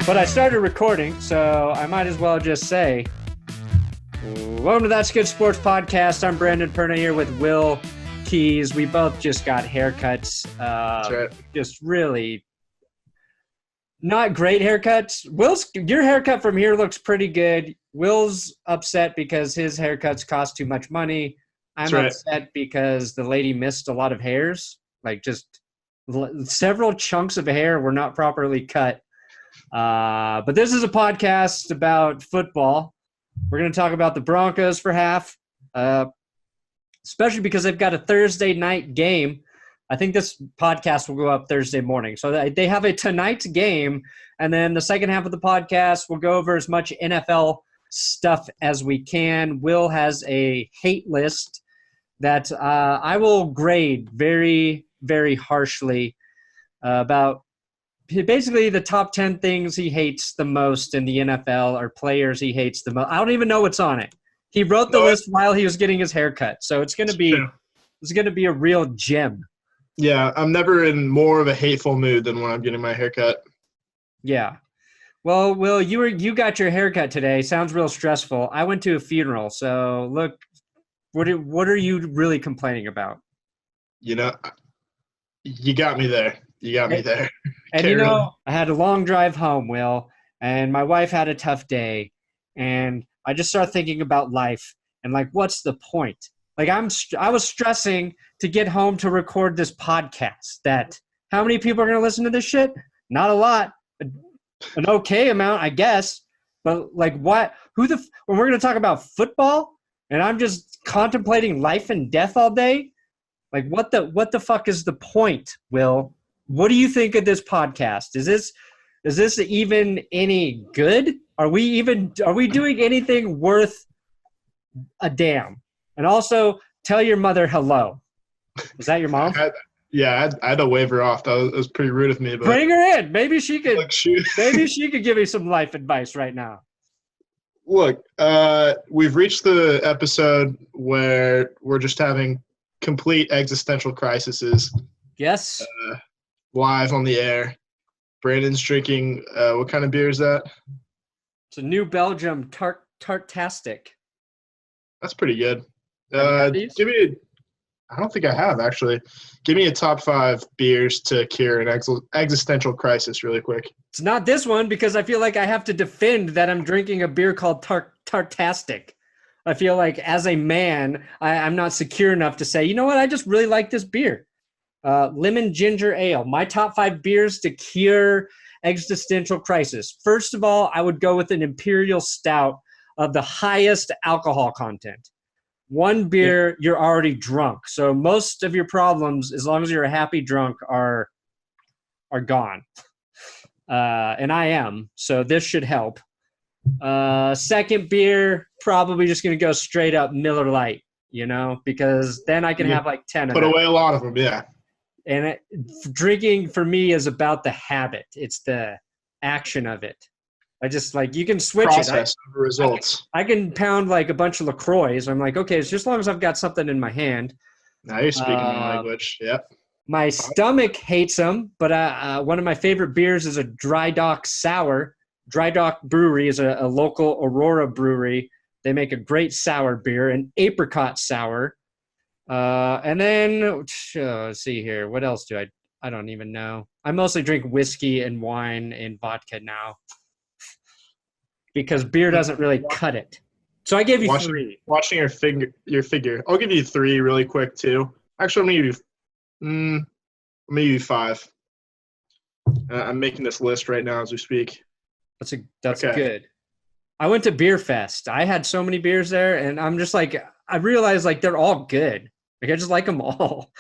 But I started recording, so I might as well just say, welcome to That's Good Sports Podcast. I'm Brandon Perna here with Will Keys. We both just got haircuts. That's right. Just really not great haircuts. Your haircut from here looks pretty good. Will's upset because his haircuts cost too much money. I'm upset because the lady missed a lot of hairs. Like just several chunks of hair were not properly cut. But this is a podcast about football. We're going to talk about the Broncos for half, especially because they've got a Thursday night game. I think this podcast will go up Thursday morning. So they have a tonight game, and then the second half of the podcast, we'll go over as much NFL stuff as we can. Will has a hate list that I will grade very, very harshly about basically the top 10 things he hates the most in the NFL or Players he hates the most. I don't even know what's on it. He wrote the list while he was getting his haircut, so it's going to be a real gem. Yeah, I'm never in more of a hateful mood than when I'm getting my haircut. Yeah. Well, Will, you got your haircut today. Sounds real stressful. I went to a funeral, so look, what are you really complaining about? You know, you got me there. And I had a long drive home, Will, and my wife had a tough day, and I just started thinking about life and like, what's the point? Like I was stressing to get home to record this podcast. That how many people are going to listen to this shit? Not a lot, an okay amount, I guess. But like, what? When we're going to talk about football, and I'm just contemplating life and death all day. Like, what the fuck is the point, Will? What do you think of this podcast? Is this even any good? Are we doing anything worth a damn? And also, tell your mother hello. Is that your mom? I had to wave her off. That was pretty rude of me. But bring her in. Maybe she could. Maybe she could give me some life advice right now. Look, we've reached the episode where we're just having complete existential crises. Yes. Live on the air. Brandon's drinking, what kind of beer is that? It's a New Belgium Tartastic. That's pretty good. I don't think I have, actually. Give me a top 5 beers to cure an existential crisis really quick. It's not this one because I feel like I have to defend that I'm drinking a beer called Tartastic. I feel like as a man, I'm not secure enough to say, you know what, I just really like this beer. Lemon ginger ale. My top 5 beers to cure existential crisis. First of all, I would go with an imperial stout of the highest alcohol content. One beer, You're already drunk. So most of your problems, as long as you're a happy drunk, are gone. And I am. So this should help. Second beer, probably just going to go straight up Miller Lite, because then I can have like 10 of them. Put away a lot of them, yeah. And drinking for me is about the habit. It's the action of it. I just like, you can switch process over results. I can pound like a bunch of LaCroix. I'm like, okay, it's just as long as I've got something in my hand. Now you're speaking my language. Yep. My stomach hates them, but one of my favorite beers is a Dry Dock Sour. Dry Dock Brewery is a local Aurora brewery. They make a great sour beer, an apricot sour. And then let's see here. What else do I don't even know. I mostly drink whiskey and wine and vodka now because beer doesn't really cut it. So I gave you 3. Watching your figure. I'll give you 3 really quick too. Actually, I'm gonna give you 5. I'm making this list right now as we speak. That's good. I went to Beer Fest. I had so many beers there, and I'm just like, I realized like they're all good. Like I just like them all.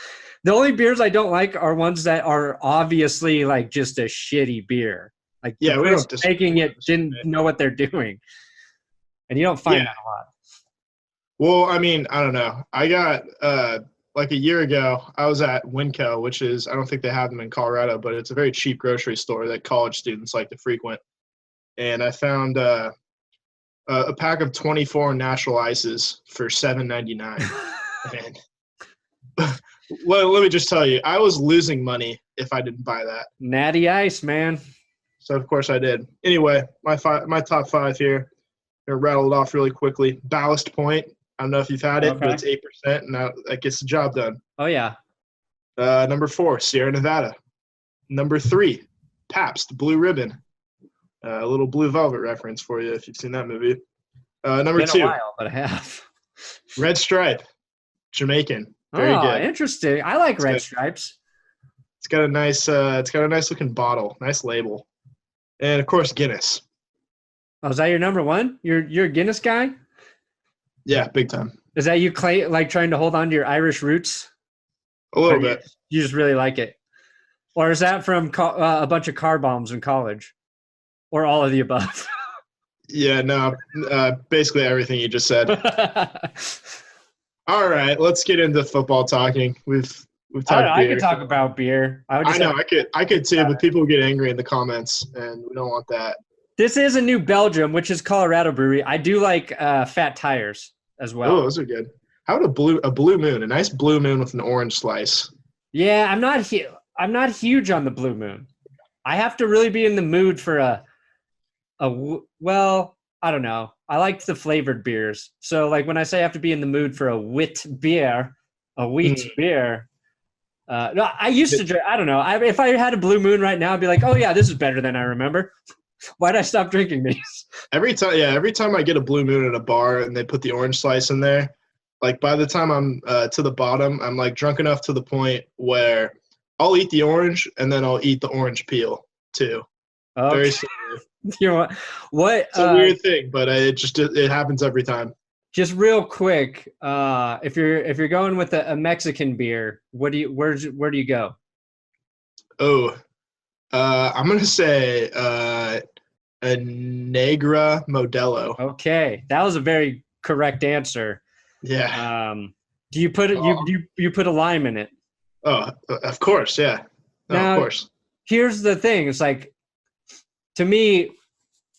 The only beers I don't like are ones that are obviously like just a shitty beer. Like the person making it didn't know what they're doing, and you don't find that a lot. Well, I mean, I don't know. I got like a year ago, I was at Winco, which is, I don't think they have them in Colorado, but it's a very cheap grocery store that college students like to frequent. And I found a pack of 24 natural ices for $7.99. And well, let me just tell you, I was losing money if I didn't buy that. Natty Ice, man. So, of course, I did. Anyway, my top 5 here. They're rattled off really quickly. Ballast Point. I don't know if you've had it, but it's 8%, and that gets the job done. Oh, yeah. Number 4, Sierra Nevada. Number 3, Pabst Blue Ribbon. A little Blue Velvet reference for you if you've seen that movie. Number 2, a while, but I have. Red Stripe, Jamaican. Very good. Interesting. I like Red Stripes. It's got a nice looking bottle, nice label, and of course Guinness. Oh, is that your number 1? You're a Guinness guy? Yeah, big time. Is that you trying to hold on to your Irish roots? A little bit. You just really like it, or is that from a bunch of car bombs in college, or all of the above? Yeah, no, basically everything you just said. All right, let's get into football talking. We've talked beer. I could talk about beer. I could too, but people get angry in the comments, and we don't want that. This is a New Belgium, which is Colorado brewery. I do like Fat Tires as well. Oh, those are good. How about a blue moon? A nice blue moon with an orange slice. Yeah, I'm not huge on the blue moon. I have to really be in the mood for well, I don't know. I like the flavored beers. So like when I say I have to be in the mood for a wheat beer. No, I used to drink. I don't know. If I had a blue moon right now, I'd be like, oh yeah, this is better than I remember. Why'd I stop drinking these? Every time I get a blue moon at a bar and they put the orange slice in there, like by the time I'm to the bottom, I'm like drunk enough to the point where I'll eat the orange and then I'll eat the orange peel too. Okay. Very similar. You know what? It's a weird thing, but it happens every time. Just real quick, if you're going with a Mexican beer, where do you go? Oh, I'm gonna say a Negra Modelo. Okay, that was a very correct answer. Yeah. Do you put you put a lime in it? Oh, of course, yeah. No, now, of course. Here's the thing: it's like, to me,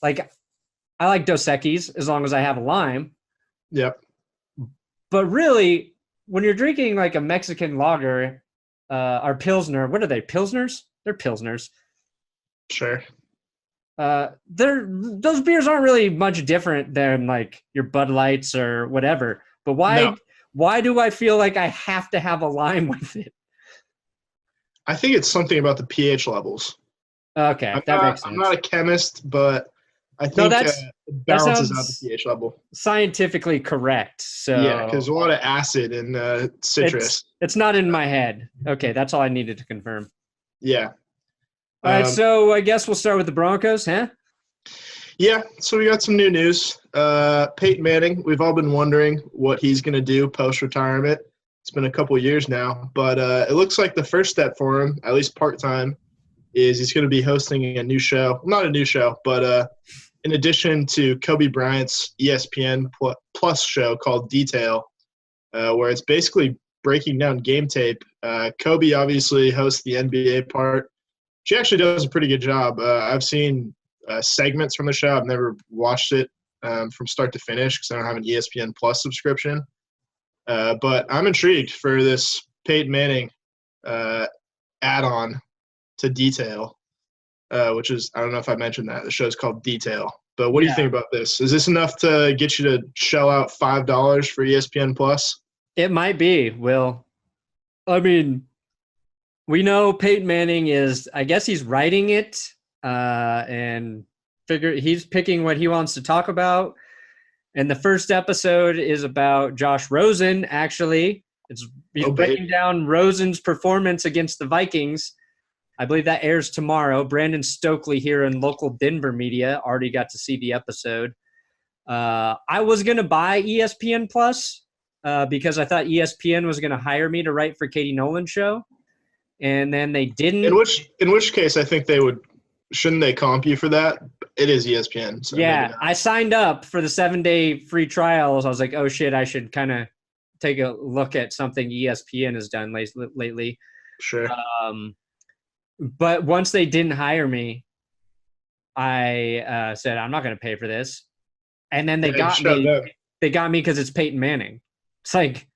like I like Dos Equis as long as I have a lime. Yep. But really, when you're drinking like a Mexican lager, or Pilsner, what are they? Pilsners? They're Pilsners. Sure. Those beers aren't really much different than like your Bud Lights or whatever. But why do I feel like I have to have a lime with it? I think it's something about the pH levels. Okay, makes sense. I'm not a chemist, but I think it balances out the pH level. Scientifically correct. So yeah, because a lot of acid in citrus. It's not in my head. Okay, that's all I needed to confirm. Yeah. All right, so I guess we'll start with the Broncos, huh? Yeah, so we got some new news. Peyton Manning, we've all been wondering what he's going to do post-retirement. It's been a couple of years now, but it looks like the first step for him, at least part-time, is he's going to be hosting a new show. Not a new show, but in addition to Kobe Bryant's ESPN Plus show called Detail, where it's basically breaking down game tape. Kobe obviously hosts the NBA part. She actually does a pretty good job. I've seen segments from the show. I've never watched it from start to finish because I don't have an ESPN Plus subscription. But I'm intrigued for this Peyton Manning add-on to Detail, which is, I don't know if I mentioned that. The show's called Detail. But what do you think about this? Is this enough to get you to shell out $5 for ESPN Plus? It might be, Will. I mean, we know Peyton Manning is, I guess he's writing it and he's picking what he wants to talk about. And the first episode is about Josh Rosen, actually. He's breaking down Rosen's performance against the Vikings. I believe that airs tomorrow. Brandon Stokely here in local Denver media already got to see the episode. I was going to buy ESPN Plus because I thought ESPN was going to hire me to write for Katie Nolan's show. And then they didn't. In which case, I think they would. Shouldn't they comp you for that? It is ESPN. So yeah, I signed up for the 7-day free trials. I was like, oh shit, I should kind of take a look at something ESPN has done lately. Sure. But once they didn't hire me, I said I'm not going to pay for this. And then they got me. They got me because it's Peyton Manning. It's like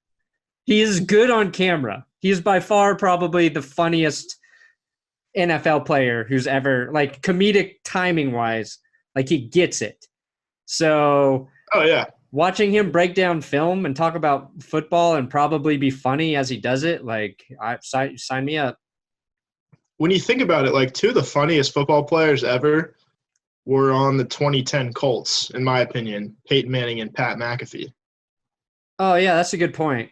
he is good on camera. He is by far probably the funniest NFL player who's ever, like, comedic timing wise, like, he gets it. So Oh yeah. Watching him break down film and talk about football and probably be funny as he does it, like, sign me up. When you think about it, like, two of the funniest football players ever were on the 2010 Colts, in my opinion, Peyton Manning and Pat McAfee. Oh yeah, that's a good point.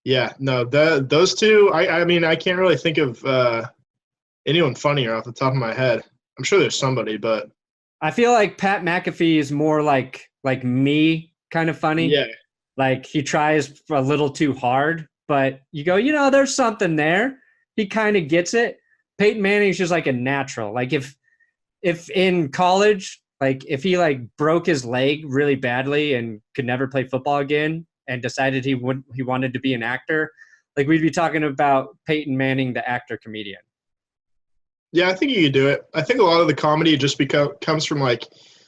Yeah, no, those two. I mean, I can't really think of anyone funnier off the top of my head. I'm sure there's somebody, but I feel like Pat McAfee is more like me, kind of funny. yeah, Like, he tries a little too hard, but you go, there's something there. He kind of gets it. Peyton Manning's just like a natural. Like, if in college, like, if he, like, broke his leg really badly and could never play football again and decided he wanted to be an actor, like, we'd be talking about Peyton Manning, the actor comedian. yeah, I think you could do it. I think a lot of the comedy just comes from, like,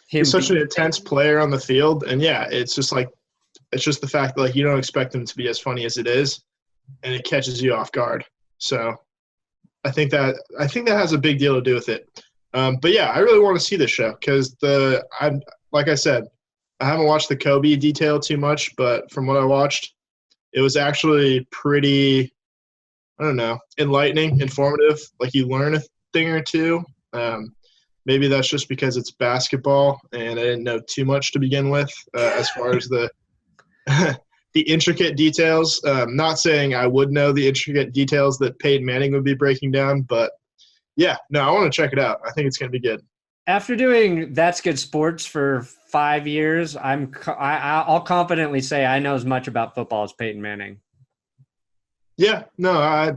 he's such an intense player on the field, and yeah, it's just the fact that, like, you don't expect him to be as funny as it is, and it catches you off guard. So I think that has a big deal to do with it. But yeah, I really want to see this show because like I said, I haven't watched the Kobe detail too much, but from what I watched, it was actually pretty, I don't know, enlightening, informative. Like, you learn a thing or two. Maybe that's just because it's basketball and I didn't know too much to begin with as far as the the intricate details. Not saying I would know the intricate details that Peyton Manning would be breaking down, but yeah, no, I want to check it out. I think it's going to be good. After doing That's Good Sports for 5 years, I'll confidently say I know as much about football as Peyton Manning. Yeah, no,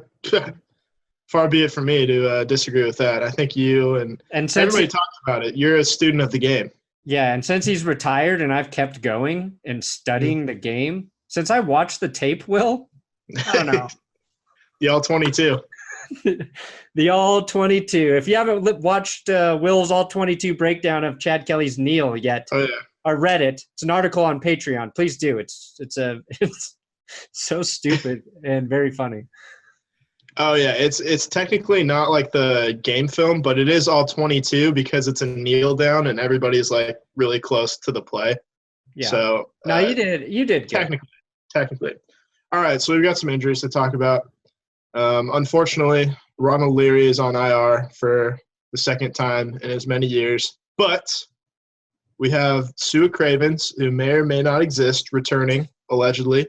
far be it from me to disagree with that. I think you and everybody talks about it. You're a student of the game. Yeah, and since he's retired and I've kept going and studying the game, since I watched the tape, Will, I don't know. The All-22. The All-22. If you haven't watched Will's All-22 breakdown of Chad Kelly's kneel yet, or read it, it's an article on Patreon. Please do. It's so stupid and very funny. Oh yeah, it's technically not like the game film, but it is all 22 because it's a kneel down and everybody's, like, really close to the play. Yeah. So no, you did technically. All right, so we've got some injuries to talk about. Unfortunately, Ronald Leary is on IR for the second time in as many years, but we have Sua Cravens, who may or may not exist, returning allegedly,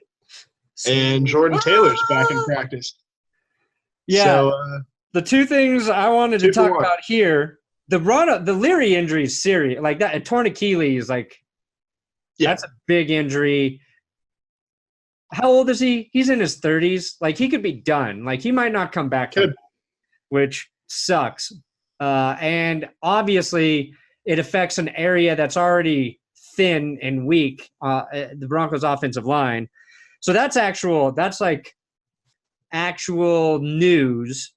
and Jordan Taylor's back in practice. Yeah, so, the two things I wanted to talk about here, the Leary injury is serious. Like, that, a torn Achilles, like, that's a big injury. How old is he? He's in his 30s. Like, he could be done. Like, he might not come back, which sucks. And obviously, it affects an area that's already thin and weak, the Broncos' offensive line. So that's like actual news.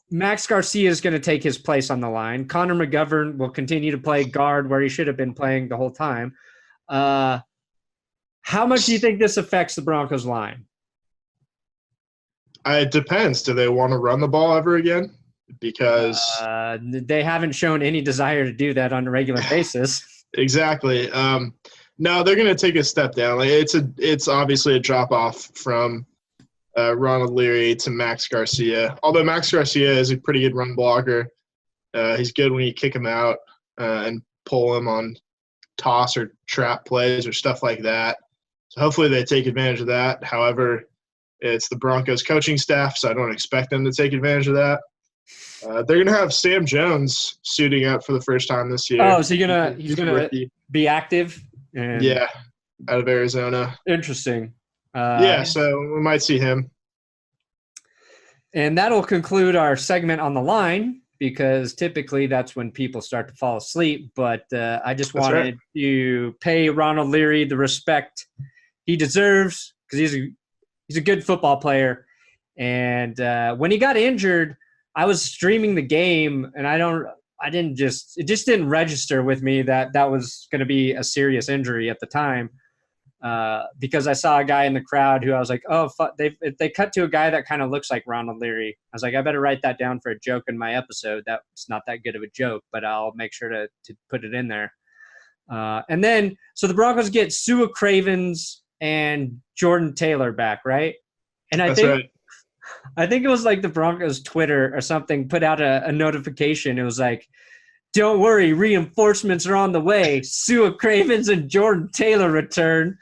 Max Garcia is going to take his place on the line. Connor McGovern will continue to play guard where he should have been playing the whole time. How much do you think this affects the Broncos line? It depends. Do they want to run the ball ever again? Because they haven't shown any desire to do that on a regular basis. Exactly. No, they're going to take a step down. Like, it's obviously a drop off from Ronald Leary to Max Garcia. Although Max Garcia is a pretty good run blocker. He's good when you kick him out and pull him on toss or trap plays or stuff like that. So hopefully they take advantage of that. However, it's the Broncos coaching staff, so I don't expect them to take advantage of that. They're going to have Sam Jones suiting up for the first time this year. Oh, so he's gonna be active? Yeah, out of Arizona. Interesting. So we might see him. And that'll conclude our segment on the line, because typically that's when people start to fall asleep. But I just wanted to pay Ronald Leary the respect he deserves, because he's a good football player. And when he got injured, I was streaming the game, and it just didn't register with me that was going to be a serious injury at the time. because I saw a guy in the crowd who I was like, oh, fuck. They cut to a guy that kind of looks like Ronald Leary. I was like, I better write that down for a joke in my episode. That's not that good of a joke, but I'll make sure to put it in there. And then, so the Broncos get Sua Cravens and Jordan Taylor back, right? And I think it was like the Broncos Twitter or something put out a notification. It was like, don't worry, reinforcements are on the way. Sua Cravens and Jordan Taylor return.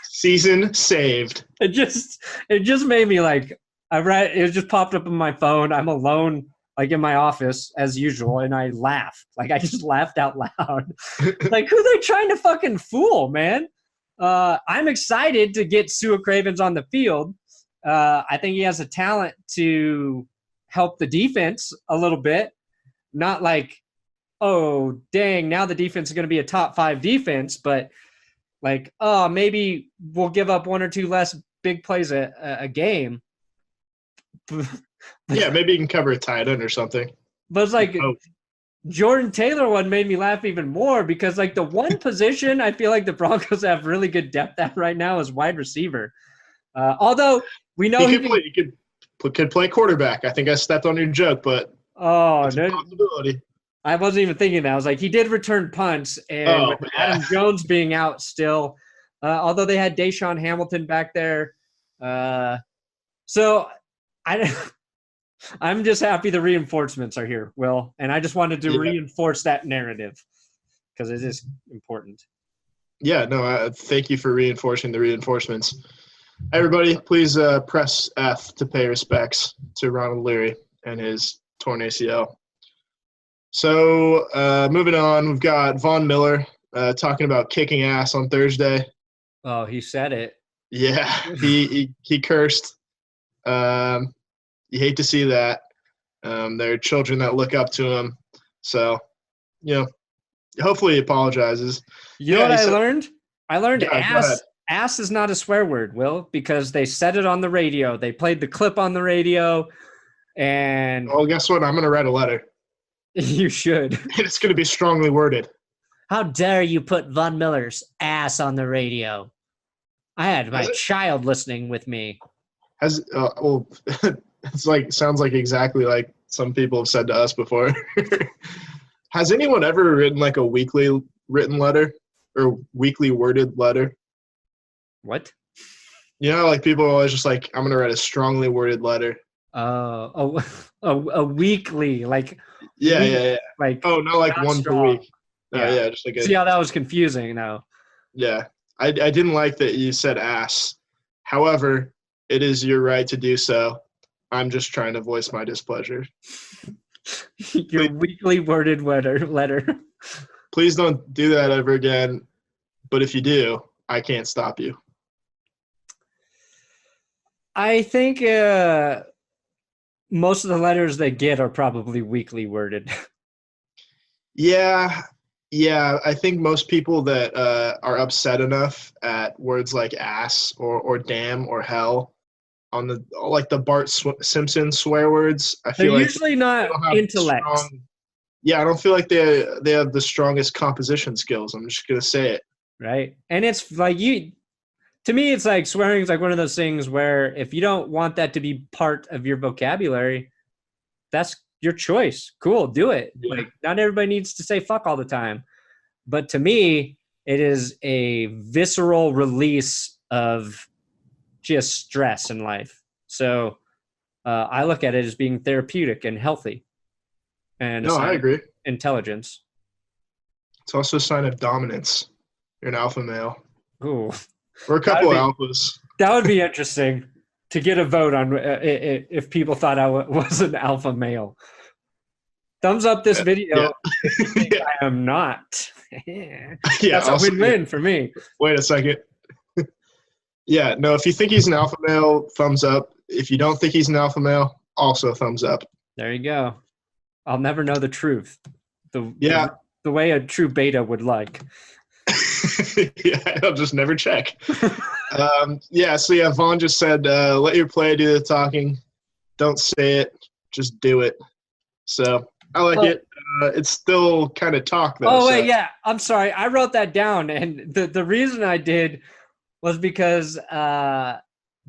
Season saved. It just made me like, it just popped up on my phone. I'm alone, like in my office as usual, and I laughed. Like I just laughed out loud. Like, who they trying to fucking fool, man? I'm excited to get Sua Cravens on the field. I think he has a talent to help the defense a little bit. Not like, oh, dang, now the defense is going to be a top 5 defense, but like, oh, maybe we'll give up 1 or 2 less big plays a game. Yeah, maybe you can cover a tight end or something. But it's like Jordan Taylor one made me laugh even more because like the one position I feel like the Broncos have really good depth at right now is wide receiver. Although we know he could play quarterback. I think I stepped on your joke, but it's a possibility. I wasn't even thinking that. I was like, he did return punts, and with Adam Jones being out still, although they had Deshaun Hamilton back there. So I'm just happy the reinforcements are here, Will, and I just wanted to reinforce that narrative because it is important. Yeah, no, thank you for reinforcing the reinforcements. Everybody, please press F to pay respects to Ronald Leary and his torn ACL. So moving on, we've got Von Miller talking about kicking ass on Thursday. Oh, he said it. Yeah, he cursed. You hate to see that. There are children that look up to him. So, hopefully he apologizes. You know what I learned? I learned ass. Ass is not a swear word, Will, because they said it on the radio. They played the clip on the radio. And well, guess what? I'm going to write a letter. You should. It's going to be strongly worded. How dare you put Von Miller's ass on the radio? I had my child listening with me. It's like sounds like exactly like some people have said to us before. Has anyone ever written like a weekly written letter or weekly worded letter? What? Like people are always just like, I'm going to write a strongly worded letter. A weekly, like yeah. Like not like one per week. Yeah, just like see how that was confusing now. Yeah, I didn't like that you said ass. However, it is your right to do so. I'm just trying to voice my displeasure. Your weekly worded letter. Please don't do that ever again. But if you do, I can't stop you. I think most of the letters they get are probably weakly worded. Yeah. I think most people that are upset enough at words like ass or damn or hell on the Bart Simpson swear words, I feel they're usually not intellect. I don't feel like they have the strongest composition skills. I'm just gonna say it. Right, and it's like to me, it's like swearing is like one of those things where if you don't want that to be part of your vocabulary, that's your choice. Cool, do it. Yeah. Like not everybody needs to say fuck all the time. But to me, it is a visceral release of just stress in life. So I look at it as being therapeutic and healthy. And I agree. Intelligence. It's also a sign of dominance. You're an alpha male. Ooh. We're a couple of alphas. That would be interesting to get a vote on if people thought I was an alpha male. Thumbs up this video. Yeah. If you think I am not. That's a win-win for me. Wait a second. Yeah, no, if you think he's an alpha male, thumbs up. If you don't think he's an alpha male, also thumbs up. There you go. I'll never know the truth. The way a true beta would like. Yeah, I'll just never check. Vaughn just said, let your play do the talking. Don't say it, just do it. So I like it. It's still kind of talk, though. Oh, wait, yeah. I'm sorry. I wrote that down, and the reason I did was because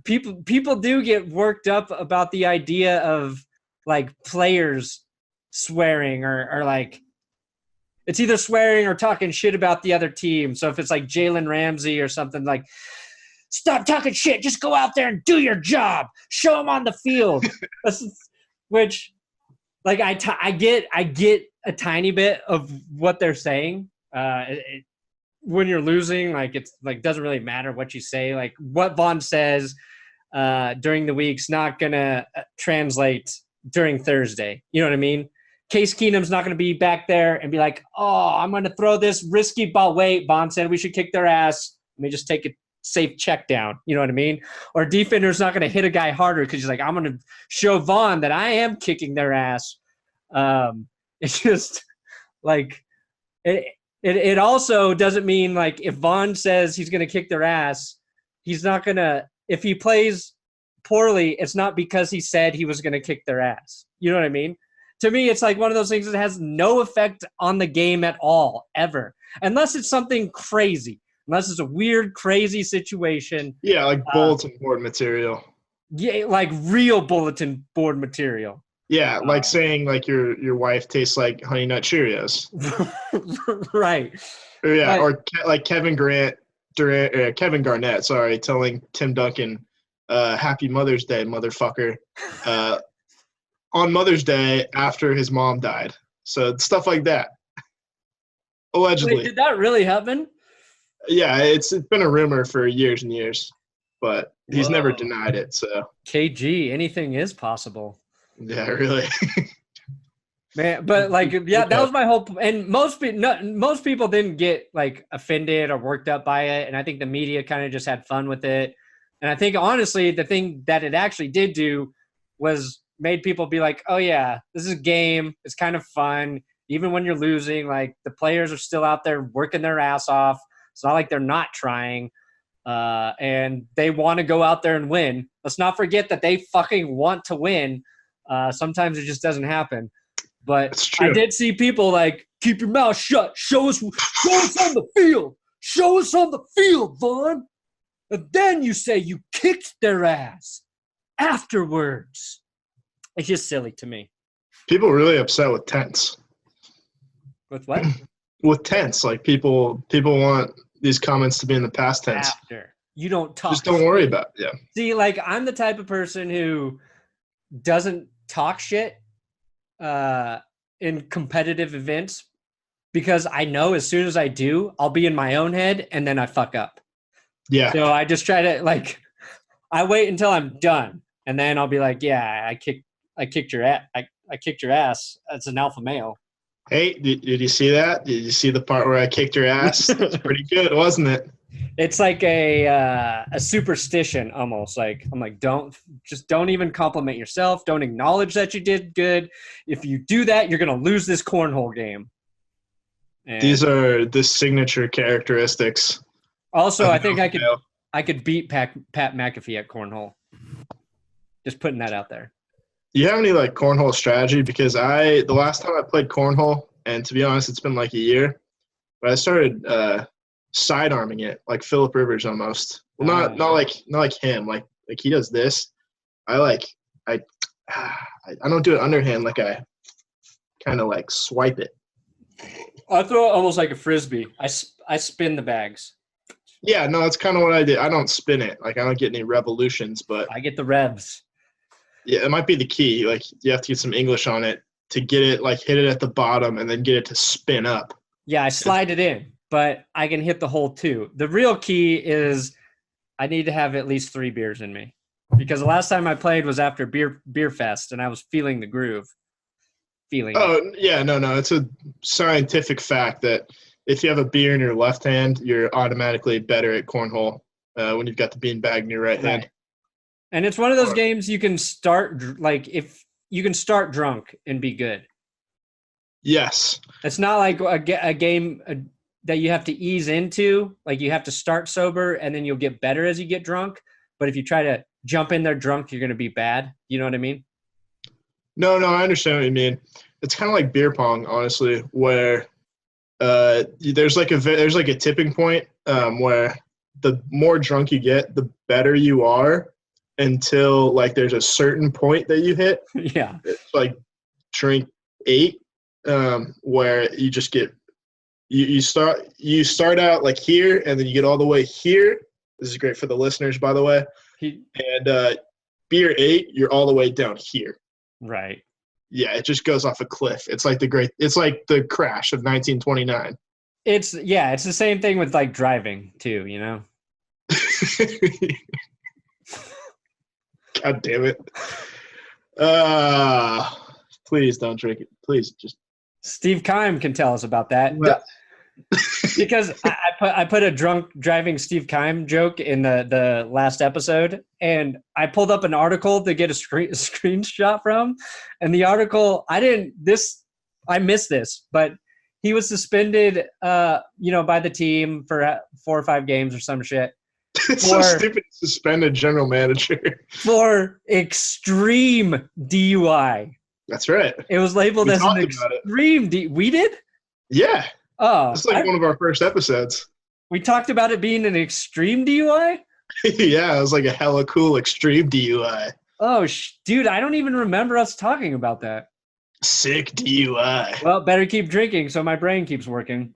people do get worked up about the idea of like players swearing or like it's either swearing or talking shit about the other team. So if it's like Jalen Ramsey or something, like, stop talking shit, just go out there and do your job, show them on the field. Which, like, I get a tiny bit of what they're saying. When you're losing, like, it's like doesn't really matter what you say. Like what Vaughn says during the week's not gonna translate during Thursday. You know what I mean? Case Keenum's not going to be back there and be like, oh, I'm going to throw this risky ball. Wait, Vaughn said we should kick their ass. Let me just take a safe check down. You know what I mean? Or defender's not going to hit a guy harder because he's like, I'm going to show Vaughn that I am kicking their ass. It's just like it also doesn't mean like if Vaughn says he's going to kick their ass, he's not going to – if he plays poorly, it's not because he said he was going to kick their ass. You know what I mean? To me, it's like one of those things that has no effect on the game at all, ever. Unless it's something crazy. Unless it's a weird, crazy situation. Yeah, like bulletin board material. Yeah, like real bulletin board material. Yeah, like saying like your wife tastes like Honey Nut Cheerios. Right. Or, yeah, or like Kevin Garnett, telling Tim Duncan, Happy Mother's Day, motherfucker. On Mother's Day after his mom died. So stuff like that. Allegedly. Wait, did that really happen? Yeah, it's been a rumor for years and years, but he's never denied it. So KG, anything is possible. Yeah, really. Man, but like, yeah, that was my whole. And most people didn't get like offended or worked up by it, and I think the media kind of just had fun with it. And I think honestly, the thing that it actually did do was made people be like, oh yeah, this is a game. It's kind of fun. Even when you're losing, like the players are still out there working their ass off. It's not like they're not trying. And they want to go out there and win. Let's not forget that they fucking want to win. Sometimes it just doesn't happen. But I did see people like, keep your mouth shut. Show us on the field. Show us on the field, Vaughn. And then you say you kicked their ass afterwards. It's just silly to me. People are really upset with tents. With what? With tense. Like people want these comments to be in the past tense. After. You don't talk. Just don't worry about it. Yeah. See, like I'm the type of person who doesn't talk shit in competitive events because I know as soon as I do, I'll be in my own head and then I fuck up. Yeah. So I just try to I wait until I'm done and then I'll be like, yeah, I kicked your ass. I kicked your ass. That's an alpha male. Hey, did you see that? Did you see the part where I kicked your ass? It's pretty good, wasn't it? It's like a superstition almost. Like I'm like, don't even compliment yourself. Don't acknowledge that you did good. If you do that, you're gonna lose this cornhole game. And these are the signature characteristics. Also, I think I could beat Pat McAfee at cornhole. Just putting that out there. Do you have any like cornhole strategy? Because the last time I played cornhole, and to be honest, it's been like a year, but I started sidearming it like Phillip Rivers almost. Well, not like him. Like he does this. I don't do it underhand. Like I kind of like swipe it. I throw it almost like a frisbee. I spin the bags. Yeah, no, that's kind of what I did. I don't spin it. Like I don't get any revolutions, but I get the revs. Yeah, it might be the key. Like you have to get some English on it to get it, like hit it at the bottom and then get it to spin up. Yeah, I slide it in, but I can hit the hole too. The real key is I need to have at least 3 beers in me because the last time I played was after beer fest and I was feeling the groove. Yeah, no. It's a scientific fact that if you have a beer in your left hand, you're automatically better at cornhole when you've got the beanbag in your right hand. And it's one of those games you can start like if you can start drunk and be good. Yes. It's not like a game that you have to ease into. Like you have to start sober and then you'll get better as you get drunk. But if you try to jump in there drunk, you're going to be bad. You know what I mean? No, I understand what you mean. It's kind of like beer pong, honestly, where there's like a tipping point where the more drunk you get, the better you are until like there's a certain point that you hit. Yeah. It's like drink 8, where you just get you start out like here, and then you get all the way here. This is great for the listeners, by the way. And beer 8, you're all the way down here. Right. Yeah, it just goes off a cliff. It's like the crash of 1929. It's the same thing with like driving too, you know? God damn it. Please don't drink it. Please just. Steve Keim can tell us about that. Well. Because I put a drunk driving Steve Keim joke in the last episode, and I pulled up an article to get a screenshot from, and the article I missed this, but he was suspended by the team for 4 or 5 games or some shit. It's so stupid to suspend a general manager for extreme DUI. That's right. It was labeled as an extreme we did? Yeah. Oh, it's like one of our first episodes. We talked about it being an extreme DUI? Yeah, it was like a hella cool extreme DUI. Oh, dude, I don't even remember us talking about that. Sick DUI. Well, better keep drinking so my brain keeps working.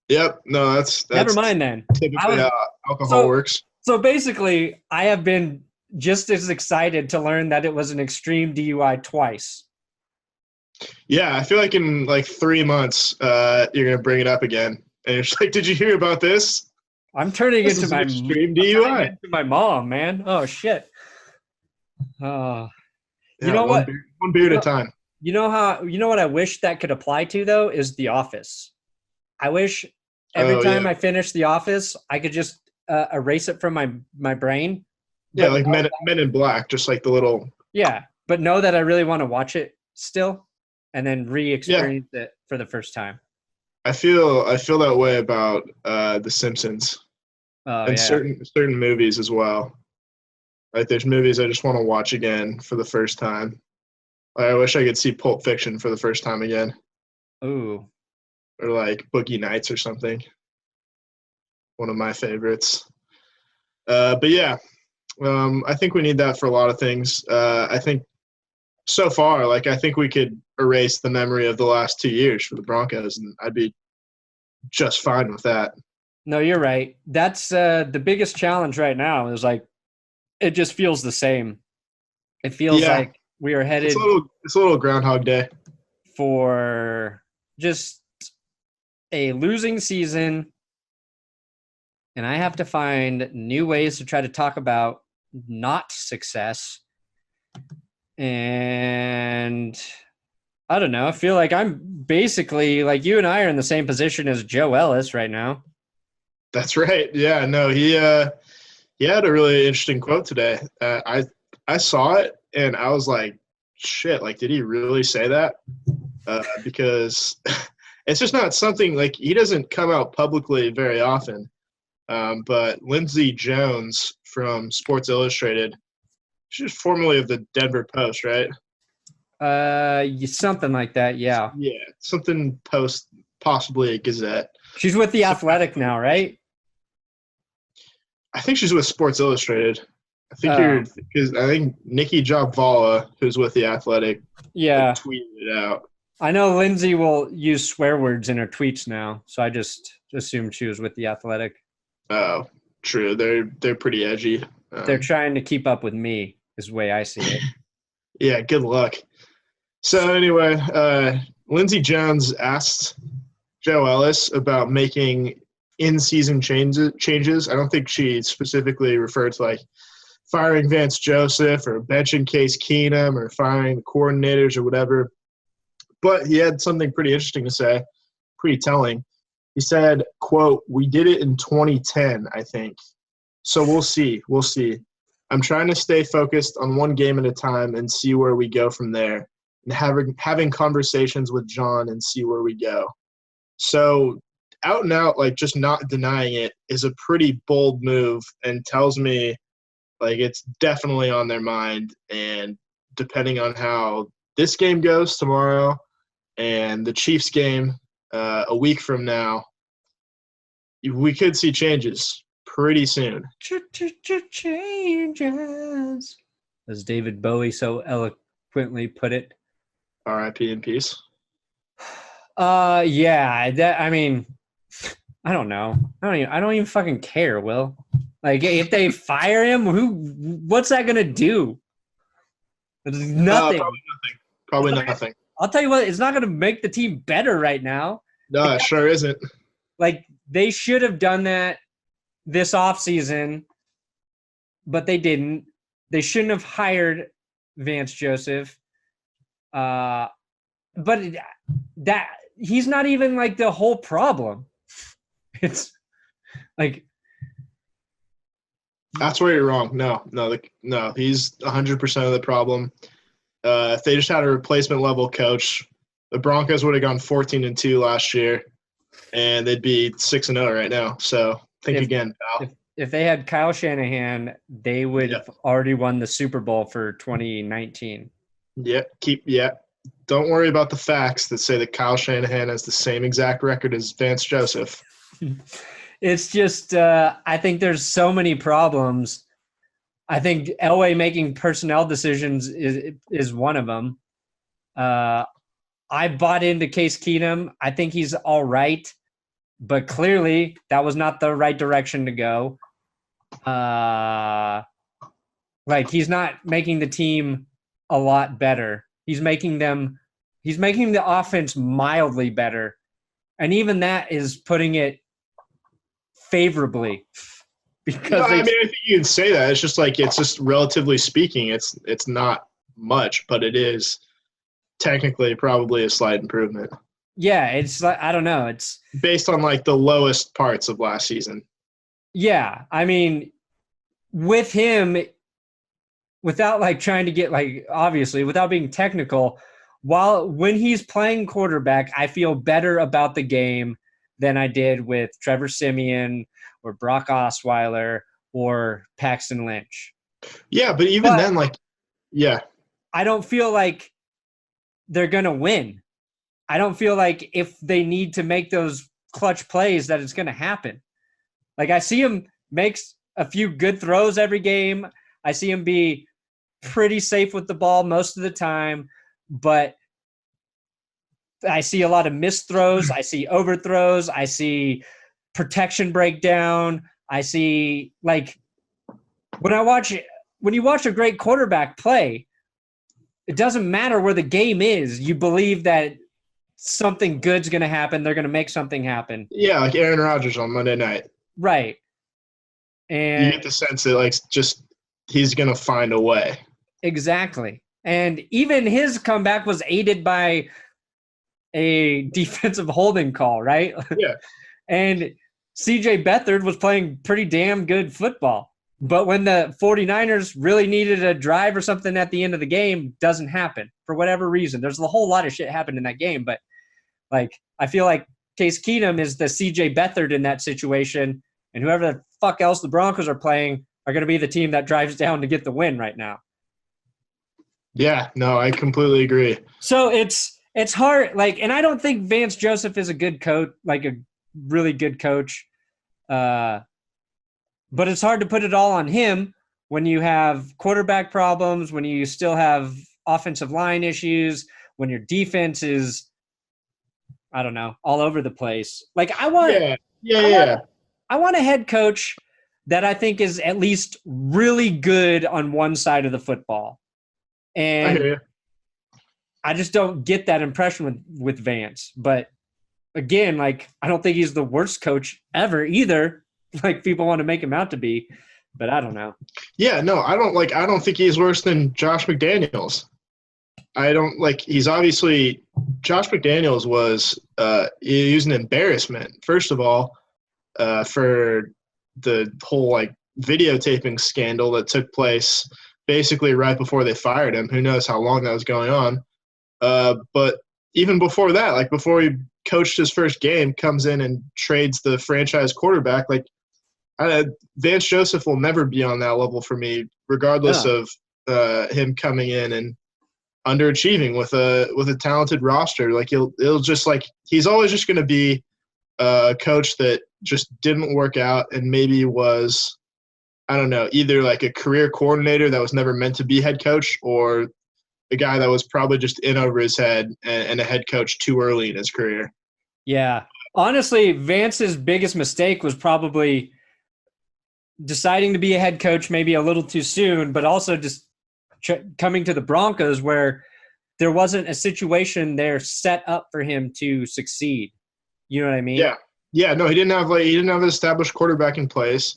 Yep. No, that's never mind then. Typically how alcohol works. So basically, I have been just as excited to learn that it was an extreme DUI twice. Yeah, I feel like in like 3 months, you're gonna bring it up again, and you're just like, "Did you hear about this?" I'm turning into my extreme DUI. Into my mom, man. Oh shit. Yeah, you know what? One beer at a time. You know what I wish that could apply to though is The Office. I wish every time I finish The Office, I could just erase it from my brain. Yeah, like Men in Black, just like the little. Yeah, but know that I really want to watch it still, and then re-experience it for the first time. I feel that way about The Simpsons, and certain movies as well. Like there's movies I just want to watch again for the first time. I wish I could see Pulp Fiction for the first time again. Ooh. Or like Boogie Nights or something. One of my favorites. But yeah, I think we need that for a lot of things. I think so far, like I think we could erase the memory of the last 2 years for the Broncos, and I'd be just fine with that. No, you're right. That's the biggest challenge right now is like it just feels the same. It feels like we are headed. It's a little Groundhog Day for just a losing season, and I have to find new ways to try to talk about not success. And I don't know. I feel like I'm basically like you and I are in the same position as Joe Ellis right now. That's right. Yeah. No, he had a really interesting quote today. I saw it and I was like, shit. Like, did he really say that? Because it's just not something like he doesn't come out publicly very often. But Lindsay Jones from Sports Illustrated, she's formerly of the Denver Post, right? Something like that, yeah. Yeah, something Post, possibly a Gazette. She's with The Athletic now, right? I think she's with Sports Illustrated. Because I think Nikki Jobvala, who's with The Athletic, tweeted it out. I know Lindsay will use swear words in her tweets now, so I just assumed she was with The Athletic. Oh, true. They're pretty edgy. They're trying to keep up with me, is the way I see it. Yeah, good luck. So anyway, Lindsey Jones asked Joe Ellis about making in-season changes. I don't think she specifically referred to like firing Vance Joseph or benching Case Keenum or firing the coordinators or whatever. But he had something pretty interesting to say, pretty telling. He said, quote, "We did it in 2010, I think. So we'll see. We'll see. I'm trying to stay focused on one game at a time and see where we go from there, and having conversations with John and see where we go." So out and out, like just not denying it is a pretty bold move and tells me like it's definitely on their mind. And depending on how this game goes tomorrow and the Chiefs game a week from now, we could see changes. pretty soon. Changes, as David Bowie so eloquently put it. R.I.P. in peace. Yeah. I mean, I don't know. I don't even fucking care, Will. Like, if they fire him, what's that gonna do? Nothing. Probably nothing. I'll tell you what, it's not gonna make the team better right now. No, it sure isn't. Like, they should have done that this offseason, but they didn't. They shouldn't have hired Vance Joseph. But that he's not even like the whole problem. It's like that's where you're wrong. No. He's 100% of the problem. If they just had a replacement level coach, the Broncos would have gone 14-2 last year, and they'd be 6-0 right now. So think again, pal. If they had Kyle Shanahan, they would have already won the Super Bowl for 2019. Don't worry about the facts that say that Kyle Shanahan has the same exact record as Vance Joseph. It's just I think there's so many problems. I think Elway making personnel decisions is one of them. I bought into Case Keenum. I think he's all right, but clearly that was not the right direction to go. Like, he's not making the team a lot better. He's making the offense mildly better. And even that is putting it favorably. Because I think you can say that. It's just relatively speaking, it's not much, but it is technically probably a slight improvement. Yeah, it's like, I don't know. It's based on like the lowest parts of last season. Yeah, I mean, with him, without like trying to get like, obviously, without being technical, when he's playing quarterback, I feel better about the game than I did with Trevor Siemian or Brock Osweiler or Paxton Lynch. Yeah, but then, I don't feel like they're going to win. I don't feel like if they need to make those clutch plays that it's going to happen. Like, I see him make a few good throws every game. I see him be pretty safe with the ball most of the time, but I see a lot of missed throws. I see overthrows. I see protection breakdown. I see, like, when you watch a great quarterback play, it doesn't matter where the game is. You believe that something good's going to happen. They're going to make something happen. Yeah, like Aaron Rodgers on Monday night. Right. And you get the sense that, like, just he's going to find a way. Exactly. And even his comeback was aided by a defensive holding call, right? Yeah. And CJ Beathard was playing pretty damn good football. But when the 49ers really needed a drive or something at the end of the game, doesn't happen for whatever reason. There's a whole lot of shit happened in that game. But, like, I feel like Case Keenum is the CJ Beathard in that situation. And whoever the fuck else the Broncos are playing are going to be the team that drives down to get the win right now. Yeah, no, I completely agree. So it's hard, like, and I don't think Vance Joseph is a good coach, like a really good coach. But it's hard to put it all on him when you have quarterback problems, when you still have offensive line issues, when your defense is, I don't know, all over the place. Like, I want a head coach that I think is at least really good on one side of the football. And I just don't get that impression with Vance. But again, like, I don't think he's the worst coach ever either. Like, people want to make him out to be, but I don't know. Yeah, no, I don't think he's worse than Josh McDaniels. He's obviously – Josh McDaniels was he was an embarrassment, first of all, for the whole, like, videotaping scandal that took place basically right before they fired him. Who knows how long that was going on. But even before that, like, before he coached his first game, comes in and trades the franchise quarterback, like, Vance Joseph will never be on that level for me, regardless of him coming in and underachieving with a talented roster. Like, it'll just, like, he's always just going to be a coach that just didn't work out and maybe was, I don't know, either like a career coordinator that was never meant to be head coach, or a guy that was probably just in over his head and a head coach too early in his career. Yeah. Honestly, Vance's biggest mistake was probably deciding to be a head coach maybe a little too soon, but also just coming to the Broncos where there wasn't a situation there set up for him to succeed. You know what I mean? Yeah. Yeah, no, he didn't have an established quarterback in place.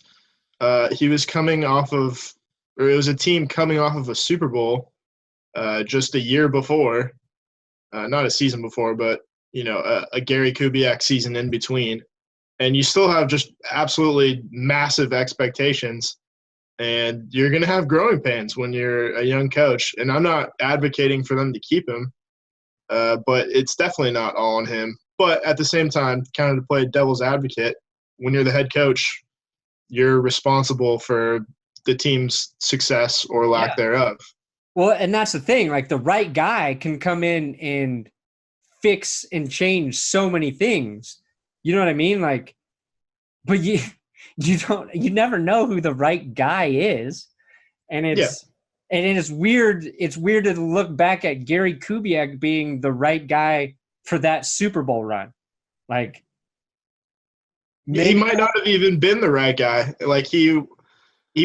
He was coming off of, or it was a team coming off of a Super Bowl just a year before, not a season before, but a Gary Kubiak season in between, and you still have just absolutely massive expectations, and you're going to have growing pains when you're a young coach. And I'm not advocating for them to keep him, but it's definitely not all on him. But at the same time, kind of to play devil's advocate, when you're the head coach, you're responsible for the team's success or lack thereof. Well, and that's the thing. Like, the right guy can come in and fix and change so many things. You know what I mean? Like, but you never know who the right guy is. And it's weird. It's weird to look back at Gary Kubiak being the right guy for that Super Bowl run. Like, he might not have even been the right guy. Like, he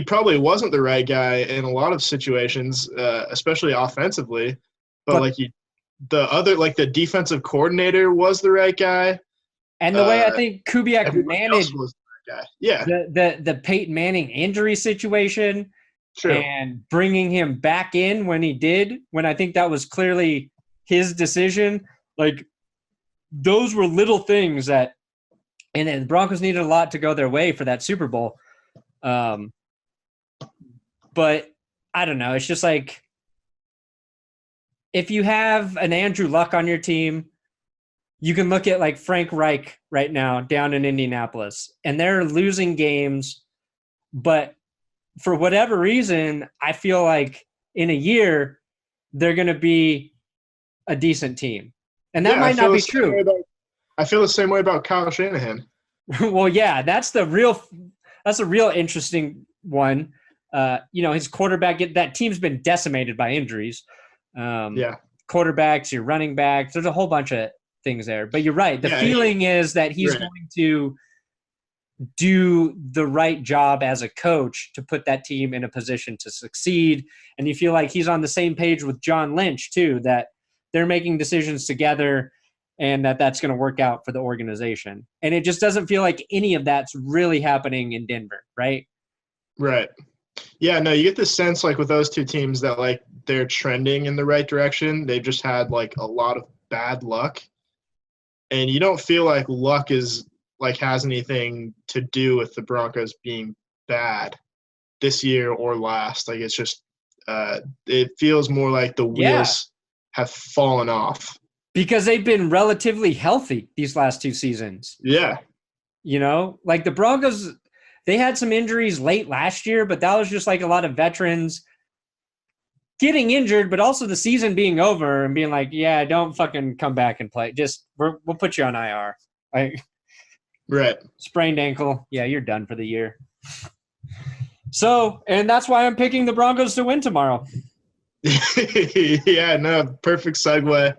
probably wasn't the right guy in a lot of situations, especially offensively. But the defensive coordinator was the right guy. And the way I think Kubiak managed was the right guy. Yeah. the Peyton Manning injury situation, True. And bringing him back in when he did, when I think that was clearly his decision. Like, those were little things that, and the Broncos needed a lot to go their way for that Super Bowl. But I don't know. It's just like, if you have an Andrew Luck on your team, you can look at like Frank Reich right now down in Indianapolis, and they're losing games. But for whatever reason, I feel like in a year, they're going to be a decent team. And that might not be true. I feel the same way about Kyle Shanahan. Well, yeah, that's a real interesting one. His quarterback, that team's been decimated by injuries. Quarterbacks, your running backs, there's a whole bunch of things there. But you're right. The feeling is that he's going to do the right job as a coach to put that team in a position to succeed. And you feel like he's on the same page with John Lynch too, that they're making decisions together and that's going to work out for the organization. And it just doesn't feel like any of that's really happening in Denver, right? Right. Yeah, no, you get the sense like with those two teams that like they're trending in the right direction. They've just had like a lot of bad luck. And you don't feel like luck is like has anything to do with the Broncos being bad this year or last. Like, it's just it feels more like the wheels have fallen off. Because they've been relatively healthy these last two seasons. Yeah. Like the Broncos, they had some injuries late last year, but that was just like a lot of veterans getting injured, but also the season being over and being like, yeah, don't fucking come back and play. Just we'll put you on IR. Right. Sprained ankle. Yeah, you're done for the year. So, and that's why I'm picking the Broncos to win tomorrow. Yeah, no, perfect segue.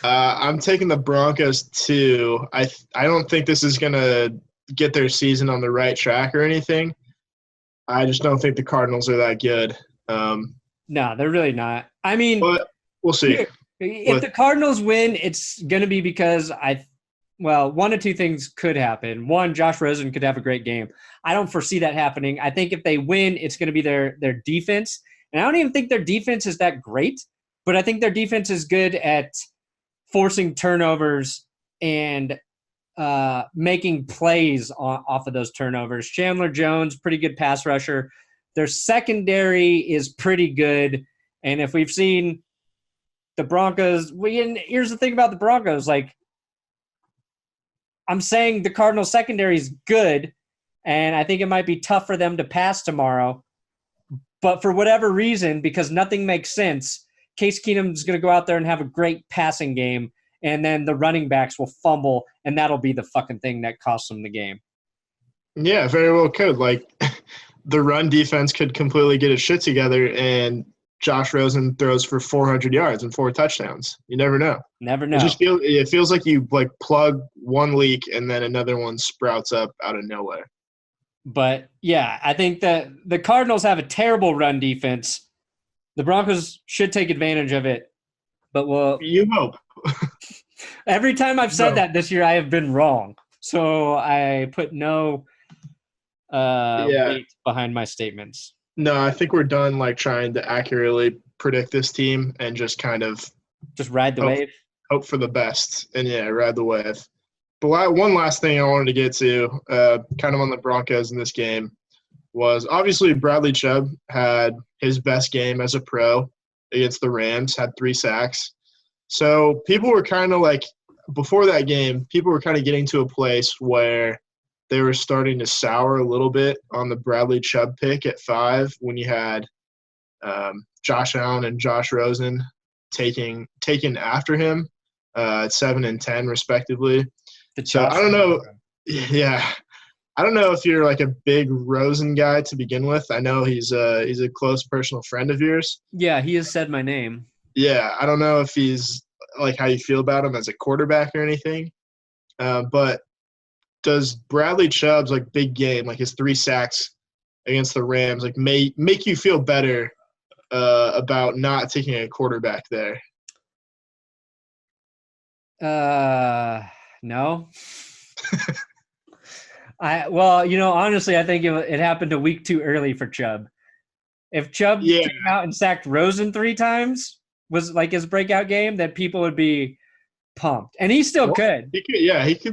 I'm taking the Broncos too. I don't think this is going to get their season on the right track or anything. I just don't think the Cardinals are that good. No, they're really not. I mean, but we'll see. If the Cardinals win, it's going to be because one of two things could happen. One, Josh Rosen could have a great game. I don't foresee that happening. I think if they win, it's going to be their defense. And I don't even think their defense is that great, but I think their defense is good at forcing turnovers and making plays off of those turnovers. Chandler Jones, pretty good pass rusher. Their secondary is pretty good. And if we've seen the Broncos, here's the thing about the Broncos. Like, I'm saying the Cardinals secondary is good, and I think it might be tough for them to pass tomorrow. But for whatever reason, because nothing makes sense, Case Keenum is going to go out there and have a great passing game, and then the running backs will fumble, and that'll be the fucking thing that costs them the game. Yeah, very well could. Like, the run defense could completely get its shit together, and Josh Rosen throws for 400 yards and 4 touchdowns. You never know. Never know. It feels like you like plug one leak and then another one sprouts up out of nowhere. But yeah, I think that the Cardinals have a terrible run defense. The Broncos should take advantage of it, but you hope. Every time I've said that this year, I have been wrong. So I put no weight behind my statements. No, I think we're done like trying to accurately predict this team and just kind of just ride the wave. Hope for the best, and ride the wave. But one last thing I wanted to get to, kind of on the Broncos in this game, was obviously Bradley Chubb had his best game as a pro against the Rams, had 3 sacks. So people were kind of like, before that game, people were kind of getting to a place where they were starting to sour a little bit on the Bradley Chubb pick at 5 when you had Josh Allen and Josh Rosen taken after him at 7 and 10 respectively. So I don't know. Yeah. I don't know if you're like a big Rosen guy to begin with. I know he's a close personal friend of yours. Yeah, he has said my name. Yeah, I don't know if he's like how you feel about him as a quarterback or anything. But does Bradley Chubb's like big game, like his 3 sacks against the Rams, like make you feel better about not taking a quarterback there? No. Honestly, I think it happened a week too early for Chubb. If Chubb came out and sacked Rosen 3 times, was like his breakout game, that people would be pumped, and he still could. He could.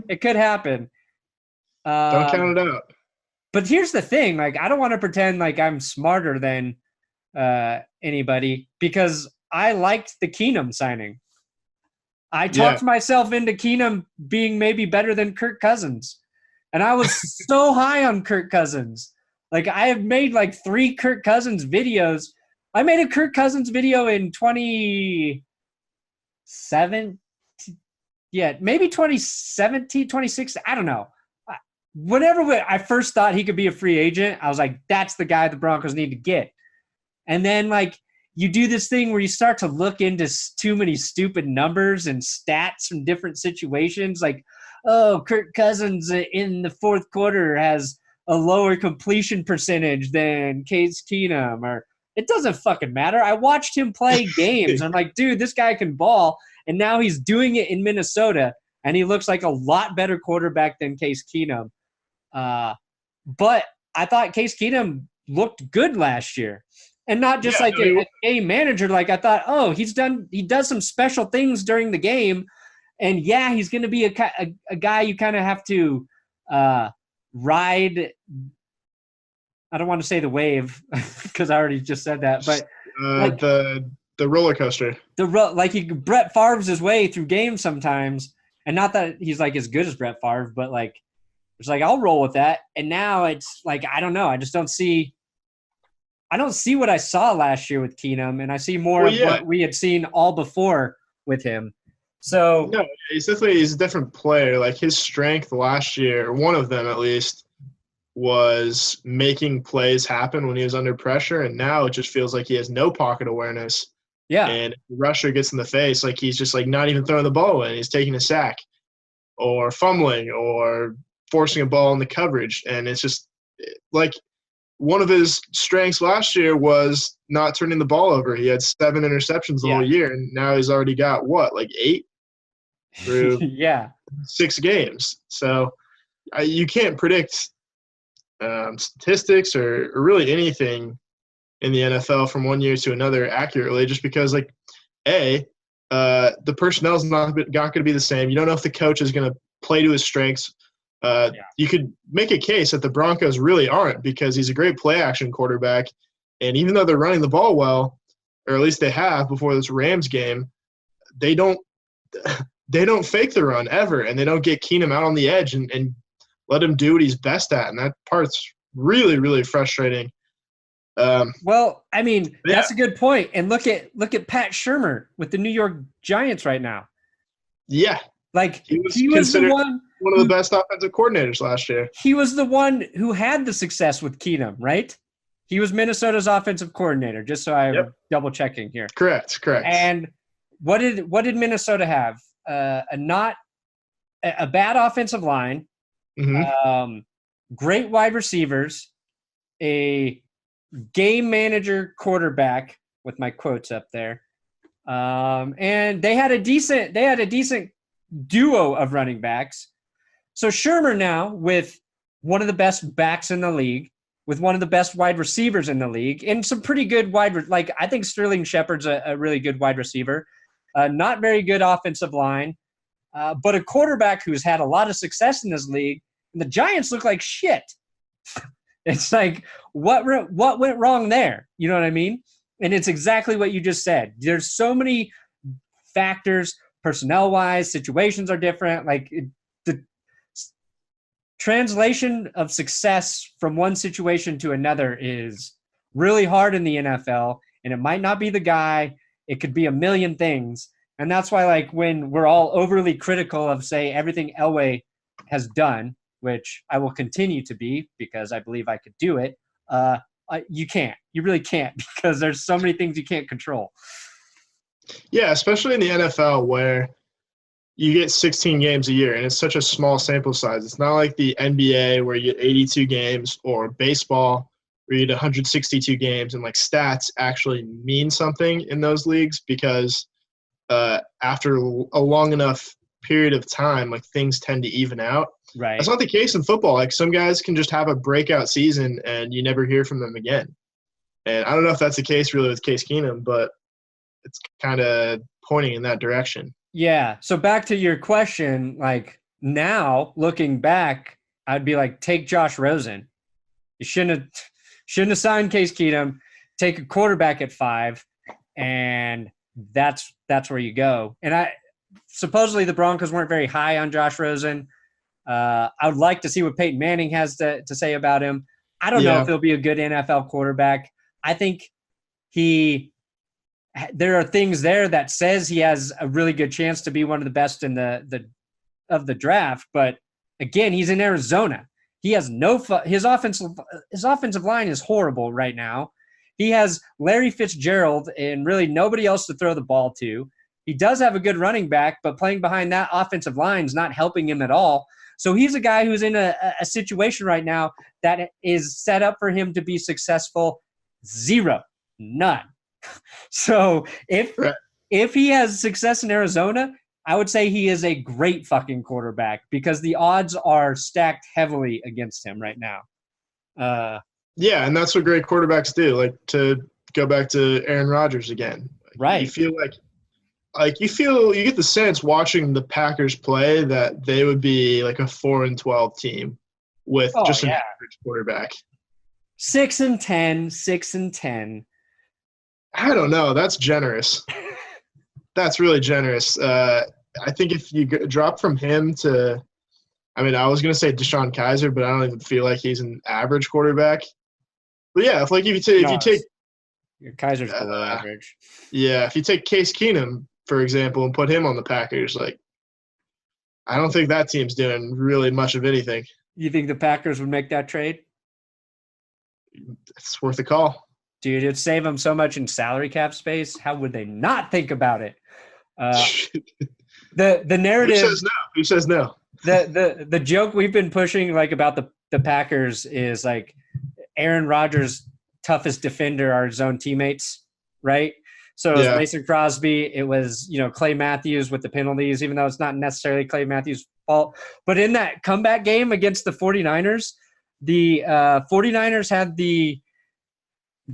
It could happen. Don't count it out. But here's the thing: like, I don't want to pretend like I'm smarter than anybody, because I liked the Keenum signing. I talked myself into Keenum being maybe better than Kirk Cousins. And I was so high on Kirk Cousins. Like, I have made like 3 Kirk Cousins videos. I made a Kirk Cousins video in 2017. Yeah, maybe 2017, 2016. I don't know. Whenever I first thought he could be a free agent, I was like, that's the guy the Broncos need to get. And then, like, you do this thing where you start to look into too many stupid numbers and stats from different situations. Like, oh, Kirk Cousins in the 4th quarter has a lower completion percentage than Case Keenum. Or it doesn't fucking matter. I watched him play games. I'm like, dude, this guy can ball. And now he's doing it in Minnesota, and he looks like a lot better quarterback than Case Keenum. But I thought Case Keenum looked good last year. And not just a game manager. Like, I thought, oh, he does some special things during the game. And yeah, he's going to be a guy you kind of have to ride. I don't want to say the wave because I already just said that, but like, the roller coaster. Brett Favre's his way through games sometimes, and not that he's like as good as Brett Favre, but like it's like I'll roll with that. And now it's like I don't know. I just don't see. I don't see what I saw last year with Keenum, and I see more of what we had seen all before with him. So no, he's a different player. Like, his strength last year, one of them at least, was making plays happen when he was under pressure, and now it just feels like he has no pocket awareness. Yeah. And if the rusher gets in the face, like, he's just like not even throwing the ball away, and he's taking a sack or fumbling or forcing a ball in the coverage. And it's just like one of his strengths last year was not turning the ball over. He had 7 interceptions the whole year, and now he's already got like 8 through 6 games. So you can't predict statistics or really anything in the NFL from one year to another accurately, just because like the personnel is not going to be the same. You don't know if the coach is going to play to his strengths. You could make a case that the Broncos really aren't, because he's a great play action quarterback, and even though they're running the ball well, or at least they have before this Rams game, they don't fake the run ever, and they don't get Keenum out on the edge and let him do what he's best at, and that part's really, really frustrating. Well, I mean, that's a good point. And look at Pat Shurmur with the New York Giants right now. Yeah. Like He was the considered one of the best offensive coordinators last year. He was the one who had the success with Keenum, right? He was Minnesota's offensive coordinator, just so I'm double checking here. Correct. And what did Minnesota have? A bad offensive line, great wide receivers, a game manager quarterback with my quotes up there, and they had a decent duo of running backs. So Shurmur now, with one of the best backs in the league, with one of the best wide receivers in the league, and some pretty good I think Sterling Shepard's a really good wide receiver. Not very good offensive line, but a quarterback who's had a lot of success in this league. And the Giants look like shit. It's like, what went wrong there? You know what I mean? And it's exactly what you just said. There's so many factors, personnel-wise, situations are different. Like the translation of success from one situation to another is really hard in the NFL, and it might not be the guy. It could be a million things. And that's why, like, when we're all overly critical of, say, everything Elway has done, which I will continue to be because I believe I could do it, you can't. You really can't, because there's so many things you can't control. Yeah, especially in the NFL where you get 16 games a year, and it's such a small sample size. It's not like the NBA where you get 82 games, or baseball where you get 162 games, and like stats actually mean something in those leagues, because after a long enough period of time, like things tend to even out. Right. That's not the case in football. Like some guys can just have a breakout season and you never hear from them again. And I don't know if that's the case really with Case Keenum, but it's kind of pointing in that direction. Yeah. So back to your question, like now looking back, I'd be like, take Josh Rosen. You shouldn't have signed Case Keenum. Take a quarterback at 5, and that's where you go. And supposedly the Broncos weren't very high on Josh Rosen. I would like to see what Peyton Manning has to say about him. I don't know if he'll be a good NFL quarterback. I think there are things there that says he has a really good chance to be one of the best in the draft. But again, he's in Arizona. He has his offensive line is horrible right now. He has Larry FitzGerald and really nobody else to throw the ball to. He does have a good running back, but playing behind that offensive line is not helping him at all. So he's a guy who's in a situation right now that is set up for him to be successful. Zero. None. So if he has success in Arizona, I would say he is a great fucking quarterback, because the odds are stacked heavily against him right now. Yeah, and that's what great quarterbacks do. Like, to go back to Aaron Rodgers again. Right. You feel you get the sense watching the Packers play that they would be like a 4-12 team with an average quarterback. 6-10. I don't know. That's generous. That's really generous. I think if you drop from him to, I mean, I was going to say Deshaun Kaiser, but I don't even feel like he's an average quarterback. But yeah, if you take Kaiser's below average. Yeah, if you take Case Keenum, for example, and put him on the Packers, like, I don't think that team's doing really much of anything. You think the Packers would make that trade? It's worth a call. Dude, it'd save them so much in salary cap space. How would they not think about it? The narrative. Who says no? The joke we've been pushing, like, about the Packers is like Aaron Rodgers' toughest defender are his own teammates, right? So it was Mason Crosby. It was, Clay Matthews with the penalties, even though it's not necessarily Clay Matthews' fault. But in that comeback game against the 49ers, the 49ers had the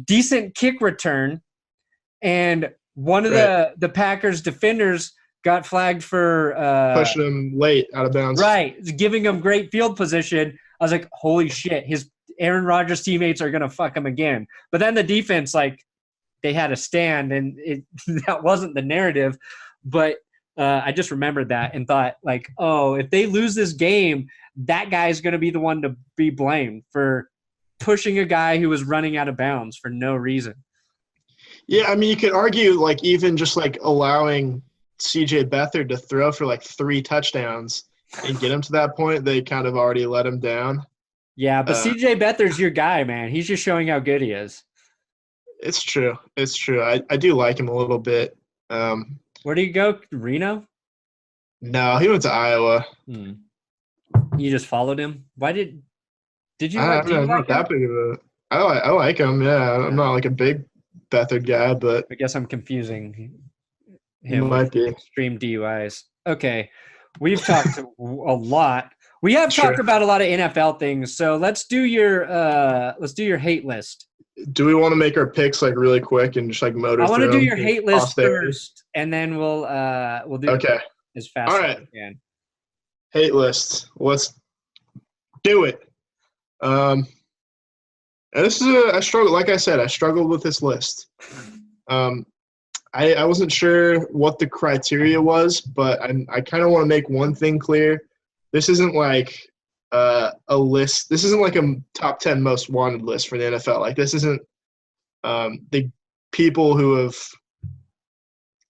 decent kick return, and one of the Packers defenders got flagged for pushing him late out of bounds. Right, giving him great field position. I was like, holy shit, his Aaron Rodgers teammates are gonna fuck him again. But then the defense, like, they had a stand, and that wasn't the narrative. But I just remembered that and thought, like, oh, if they lose this game, that guy's gonna be the one to be blamed for pushing a guy who was running out of bounds for no reason. Yeah, I mean, you could argue, like, even just like allowing C.J. Beathard to throw for like 3 touchdowns and get him to that point, they kind of already let him down. Yeah, but C.J. Beathard's your guy, man. He's just showing how good he is. It's true. It's true. I do like him a little bit. Where do you go? Reno? No, he went to Iowa. You just followed him? Why did you I'm not that big of a – I like him, yeah. I'm not like a big Beathard guy, but – I guess I'm confusing him might with be. extreme DUIs. Okay. We've talked a lot. We have talked about a lot of NFL things, so let's do your hate list. Do we want to make our picks like really quick and just like motor through them? I want to do your hate list first, and then we'll do as fast as we can. Hate list. Let's do it. And this is I struggle. Like I said, I struggled with this list. I wasn't sure what the criteria was, but I kind of want to make one thing clear. This isn't like a list. This isn't like a top 10 most wanted list for the NFL. Like this isn't the people who have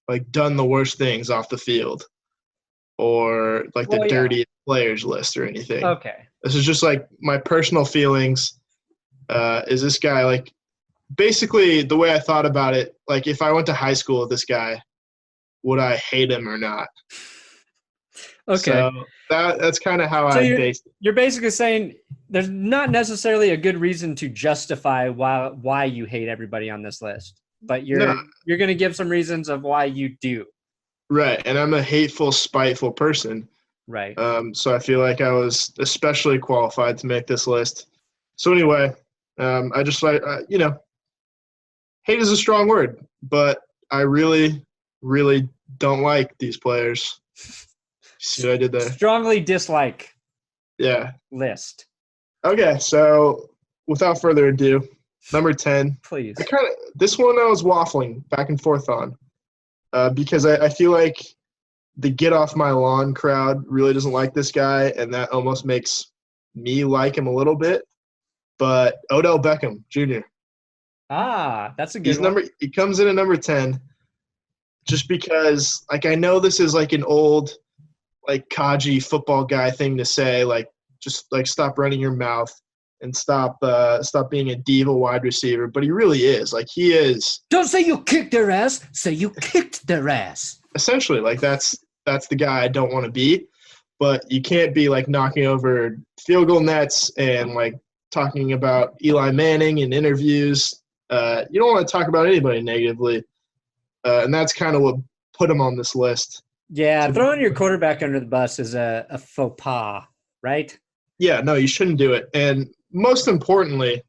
like done the worst things off the field or like the dirty players list or anything. Okay. This is just like my personal feelings. Is this guy like basically the way I thought about it, like if I went to high school with this guy, would I hate him or not? Okay. So that's kind of how I based it. You're basically saying there's not necessarily a good reason to justify why you hate everybody on this list, but you're going to give some reasons of why you do. Right, and I'm a hateful, spiteful person. Right. So I feel like I was especially qualified to make this list. So anyway, I just like hate is a strong word, but I really, really don't like these players. See what I did there? Strongly dislike. Yeah. List. Okay, so without further ado, number 10. Please. This one I was waffling back and forth on because I feel like the get off my lawn crowd really doesn't like this guy, and that almost makes me like him a little bit. But Odell Beckham Jr. That's a good one. He comes in at number 10 just because, like, I know this is like an old – like Kaji football guy thing to say, like just like stop running your mouth and stop being a diva wide receiver. But he really is. Like he is. Don't say you kicked their ass. Say you kicked their ass. Essentially, like that's the guy I don't want to be. But you can't be like knocking over field goal nets and like talking about Eli Manning in interviews. You don't want to talk about anybody negatively, and that's kind of what put him on this list. Yeah, throwing your quarterback under the bus is a faux pas, right? Yeah, no, you shouldn't do it. And most importantly,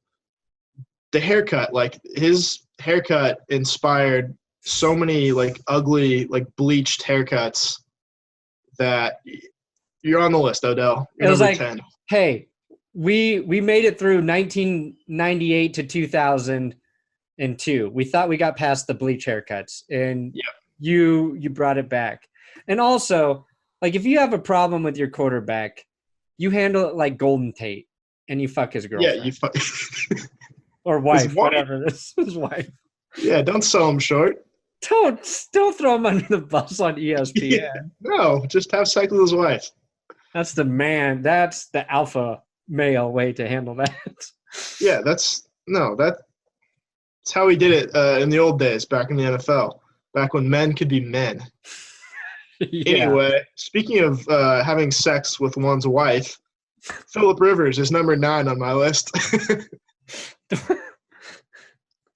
the haircut. Like his haircut inspired so many like ugly, like bleached haircuts that you're on the list, Odell. You're it was like, 10. Hey, we made it through 1998 to 2002. We thought we got past the bleach haircuts, and you brought it back. And also, like, if you have a problem with your quarterback, you handle it like Golden Tate, and you fuck his girlfriend. Yeah, you fuck or wife, whatever this is, wife. Yeah, don't sell him short. Don't throw him under the bus on ESPN. Yeah, no, just have sex with his wife. That's the man. That's the alpha male way to handle that. Yeah, that's how he did it in the old days, back in the NFL, back when men could be men. Yeah. Anyway, speaking of having sex with one's wife, Phillip Rivers is number 9 on my list.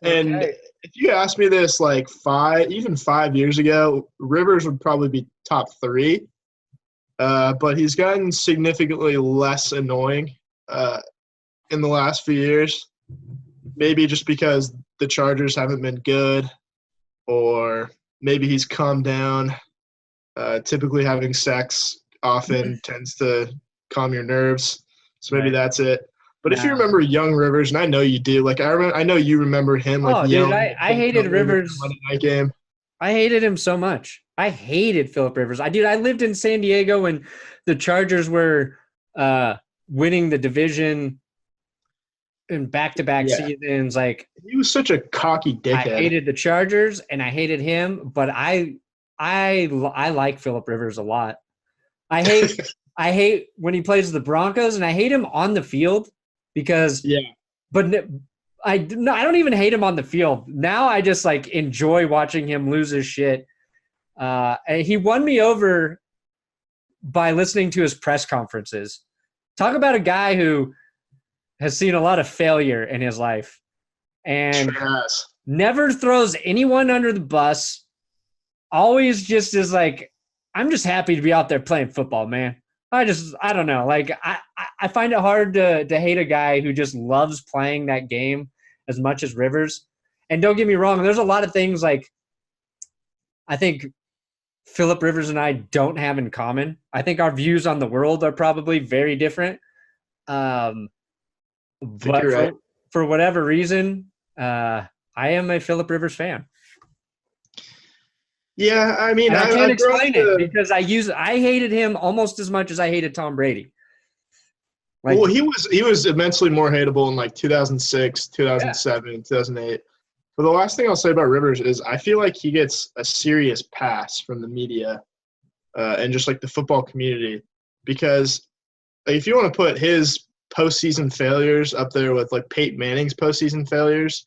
And if you asked me this like 5 years ago, Rivers would probably be top 3. But he's gotten significantly less annoying in the last few years. Maybe just because the Chargers haven't been good, or maybe he's calmed down. Typically having sex often tends to calm your nerves. So maybe that's it. But if you remember young Rivers, and I know you do, like I know you remember him. Like dude, I hated Rivers. Monday night game. I hated him so much. I hated Phillip Rivers. I lived in San Diego when the Chargers were winning the division in back-to-back seasons. Like, he was such a cocky dickhead. I hated the Chargers and I hated him, but I I like Phillip Rivers a lot. I hate when he plays the Broncos, and I hate him on the field because but I don't even hate him on the field. Now I just like enjoy watching him lose his shit. And he won me over by listening to his press conferences. Talk about a guy who has seen a lot of failure in his life and never throws anyone under the bus. Always just is like, I'm just happy to be out there playing football, man. I don't know. Like, I find it hard to hate a guy who just loves playing that game as much as Rivers. And don't get me wrong, there's a lot of things like I think Phillip Rivers and I don't have in common. I think our views on the world are probably very different. But right. for whatever reason, I am a Phillip Rivers fan. Yeah, I mean, I can't explain it because I hated him almost as much as I hated Tom Brady. Like, well, he was immensely more hateable in like 2006, 2007, 2008. But the last thing I'll say about Rivers is I feel like he gets a serious pass from the media and just like the football community because like, if you want to put his postseason failures up there with like Peyton Manning's postseason failures,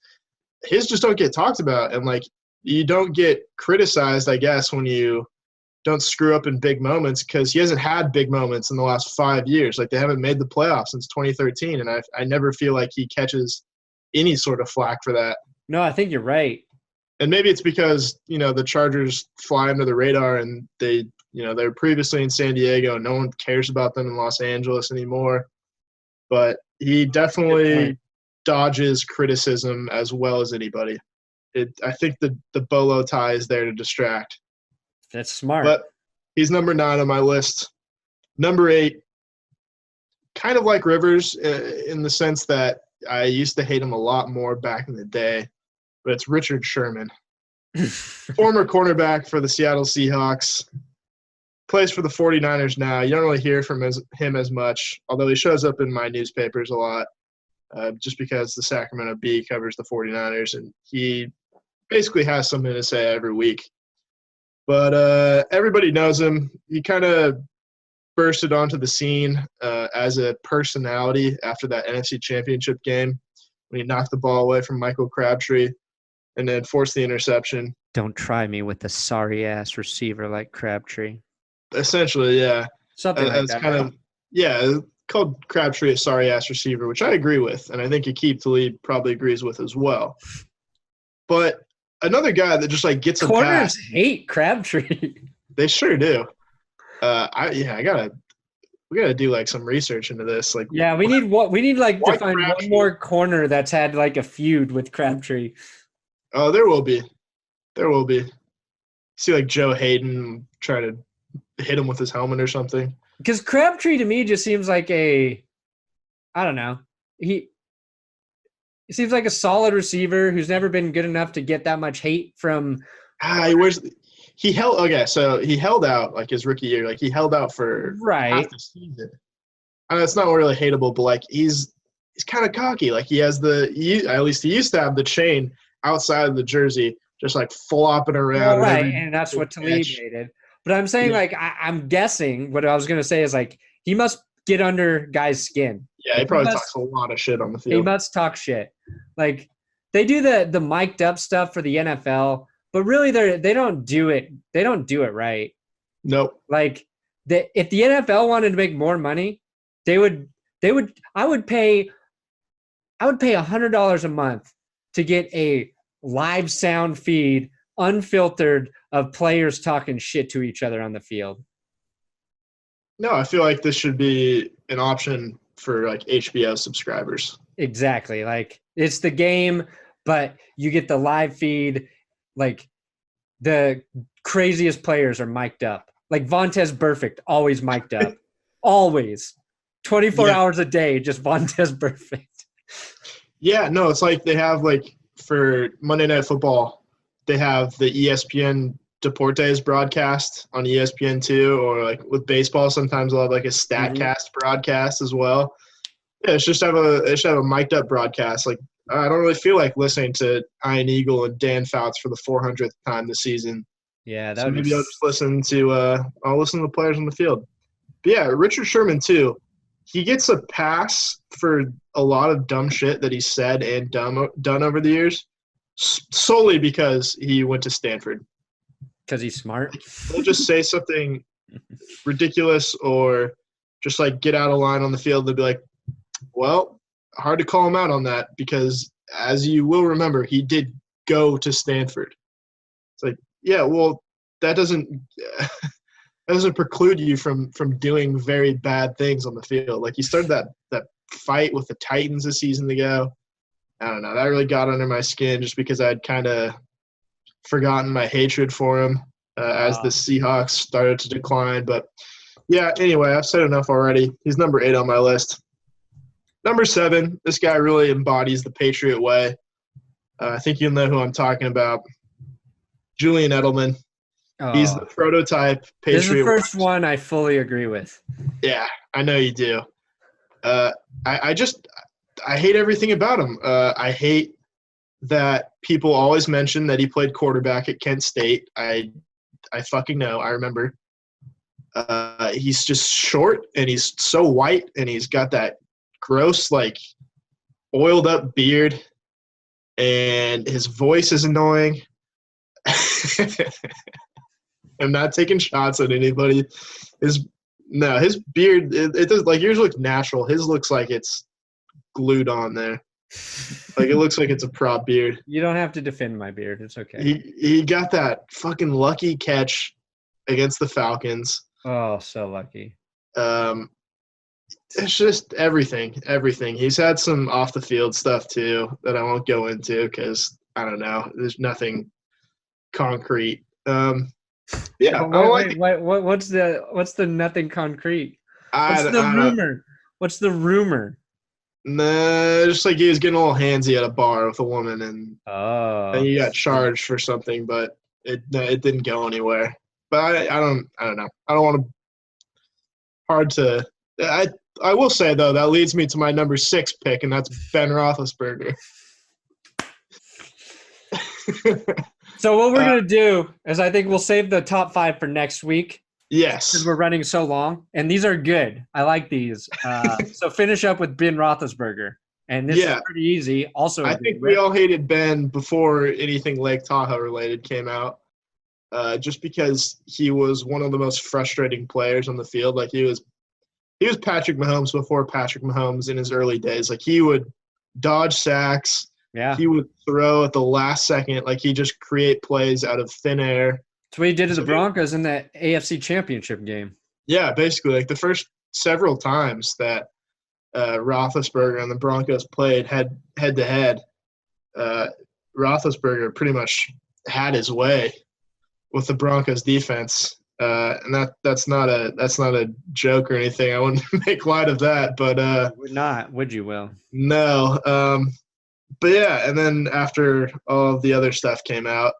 his just don't get talked about. And like you don't get criticized, I guess, when you don't screw up in big moments because he hasn't had big moments in the last 5 years. Like they haven't made the playoffs since 2013, and I never feel like he catches any sort of flack for that. No, I think you're right. And maybe it's because, the Chargers fly under the radar and they were previously in San Diego and no one cares about them in Los Angeles anymore. But he definitely dodges criticism as well as anybody. I think the bolo tie is there to distract. That's smart. But he's number 9 on my list. Number 8, kind of like Rivers in the sense that I used to hate him a lot more back in the day, but it's Richard Sherman. Former cornerback for the Seattle Seahawks. Plays for the 49ers now. You don't really hear from him as much, although he shows up in my newspapers a lot just because the Sacramento Bee covers the 49ers, and he basically has something to say every week. But everybody knows him. He kind of bursted onto the scene as a personality after that NFC Championship game when he knocked the ball away from Michael Crabtree and then forced the interception. Don't try me with a sorry-ass receiver like Crabtree. Essentially, yeah. Something like that. Kind of, yeah, called Crabtree a sorry-ass receiver, which I agree with, and I think Aqib Talib probably agrees with as well. But another guy that just like gets a pass. Corners hate Crabtree. They sure do. We gotta do like some research into this. Like, yeah, we need to find one more corner that's had like a feud with Crabtree. Oh, there will be. See, like Joe Hayden try to hit him with his helmet or something. Because Crabtree to me just seems like I don't know. He seems like a solid receiver who's never been good enough to get that much hate from. He held out like his rookie year. Like he held out for half the season. I know it's not really hateable, but like he's kind of cocky. Like he has at least he used to have the chain outside of the jersey, just like flopping around. Right, and that's what Talib hated. But I'm saying like I'm guessing what I was gonna say is like he must get under guys' skin. Yeah, he probably talks a lot of shit on the field. He must talk shit. Like they do the mic'd up stuff for the NFL, but really they don't do it. They don't do it right. Nope. Like if the NFL wanted to make more money, I would pay $100 a month to get a live sound feed, unfiltered, of players talking shit to each other on the field. No, I feel like this should be an option for like HBO subscribers. Exactly. Like it's the game, but you get the live feed. Like the craziest players are mic'd up. Like Vontaze Burfict, always mic'd up. Always. 24 hours a day, just Vontaze Burfict. Yeah, no, it's like they have like for Monday Night Football, they have the ESPN Deportes broadcast on ESPN2, or like with baseball, sometimes they'll have like a StatCast broadcast as well. Yeah, it should have a mic'd up broadcast. Like I don't really feel like listening to Ian Eagle and Dan Fouts for the 400th time this season Yeah, that So would maybe be. I'll just listen to the players on the field. But yeah, Richard Sherman too. He gets a pass for a lot of dumb shit that he said and done over the years, solely because he went to Stanford. Because he's smart. He'll just say something ridiculous or just like get out of line on the field. They'll be like, well, hard to call him out on that because, as you will remember, he did go to Stanford. It's like, yeah, well, that doesn't preclude you from doing very bad things on the field. Like, he started that fight with the Titans a season ago. I don't know. That really got under my skin just because I'd kind of forgotten my hatred for him as the Seahawks started to decline. But, yeah, anyway, I've said enough already. He's number 8 on my list. Number 7, this guy really embodies the Patriot way. I think you'll know who I'm talking about. Julian Edelman. He's the prototype Patriot. This is the first one I fully agree with. Yeah, I know you do. I hate everything about him. I hate that people always mention that he played quarterback at Kent State. I fucking know. I remember. He's just short, and he's so white, and he's got that gross, like, oiled up beard, and his voice is annoying. I'm not taking shots at anybody. His beard, it does, like, yours looks natural. His looks like it's glued on there. Like, it looks like it's a prop beard. You don't have to defend my beard. It's okay. He got that fucking lucky catch against the Falcons. Oh, so lucky. It's just everything. He's had some off the field stuff too that I won't go into because I don't know. There's nothing concrete. Yeah. What's the nothing concrete? What's the rumor? Nah, just like he was getting a little handsy at a bar with a woman, and he got charged for something, but it didn't go anywhere. But I don't know. I don't want to. Hard to. I will say though that leads me to my number 6 pick, and that's Ben Roethlisberger. So what we're gonna do is I think we'll save the top 5 for next week. Yes, because we're running so long, and these are good. I like these. So finish up with Ben Roethlisberger, and this is pretty easy. Also, I think we all hated Ben before anything Lake Tahoe related came out, just because he was one of the most frustrating players on the field. Like he was Patrick Mahomes before Patrick Mahomes in his early days. Like he would dodge sacks. Yeah. He would throw at the last second. Like he just create plays out of thin air. That's what he did to the Broncos in that AFC Championship game. Yeah, basically. Like the first several times that Roethlisberger and the Broncos played head-to-head, Roethlisberger pretty much had his way with the Broncos defense. And that's not a joke or anything. I wouldn't make light of that, but would not, would you, Will? No. But yeah, and then after all of the other stuff came out,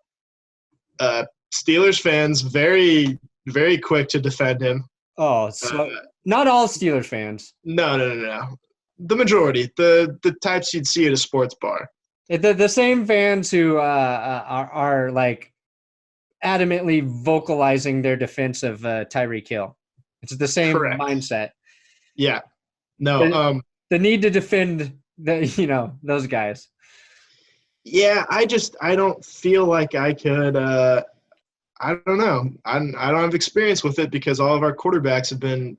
Steelers fans very, very quick to defend him. Oh, so not all Steelers fans. No. The majority, the types you'd see at a sports bar. The same fans who are like adamantly vocalizing their defense of Tyreek Hill. It's the same mindset. Yeah. No. The need to defend those guys. Yeah, I don't feel like I could. I don't know. I don't have experience with it because all of our quarterbacks have been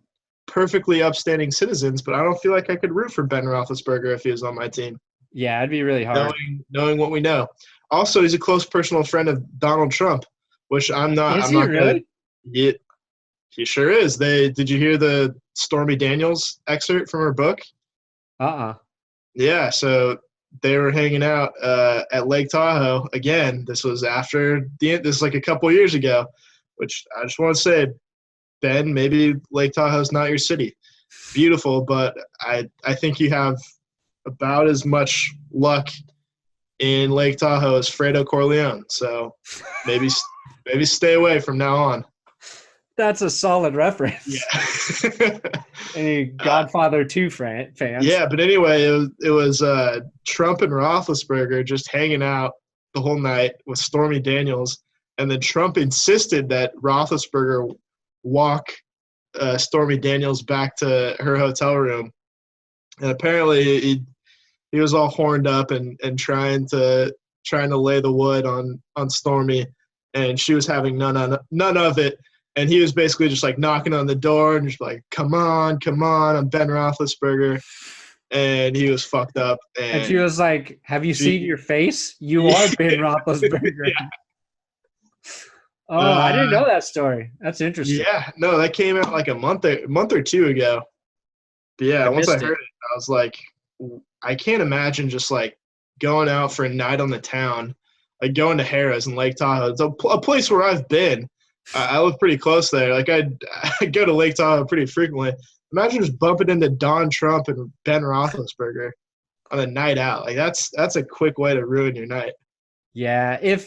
perfectly upstanding citizens, but I don't feel like I could root for Ben Roethlisberger if he was on my team. Yeah, it'd be really hard. Knowing what we know. Also, he's a close personal friend of Donald Trump, which I'm not. Is he really? He sure is. Did you hear the Stormy Daniels excerpt from her book? Yeah, so they were hanging out at Lake Tahoe again. This was after this is like a couple years ago, which I just want to say, Ben, maybe Lake Tahoe's not your city. Beautiful, but I think you have about as much luck in Lake Tahoe as Fredo Corleone. So maybe stay away from now on. That's a solid reference. Yeah. Any Godfather 2 fans? Yeah, but anyway, it was Trump and Roethlisberger just hanging out the whole night with Stormy Daniels, And then Trump insisted that Roethlisberger walk Stormy Daniels back to her hotel room. And apparently he was all horned up and trying to lay the wood on Stormy, and she was having none of it. And he was basically just like knocking on the door and just like, come on, I'm Ben Roethlisberger. And he was fucked up. And she was like, have you seen your face? You are Ben Roethlisberger. Yeah. Oh, I didn't know that story. That's interesting. Yeah, no, that came out like a month or two ago. But yeah, once I heard it, I was like, I can't imagine just like going out for a night on the town, like going to Harrah's in Lake Tahoe. It's a place where I've been. I live pretty close there. Like I'd go to Lake Tahoe pretty frequently. Imagine just bumping into Don Trump and Ben Roethlisberger on a night out. Like that's a quick way to ruin your night. Yeah, you're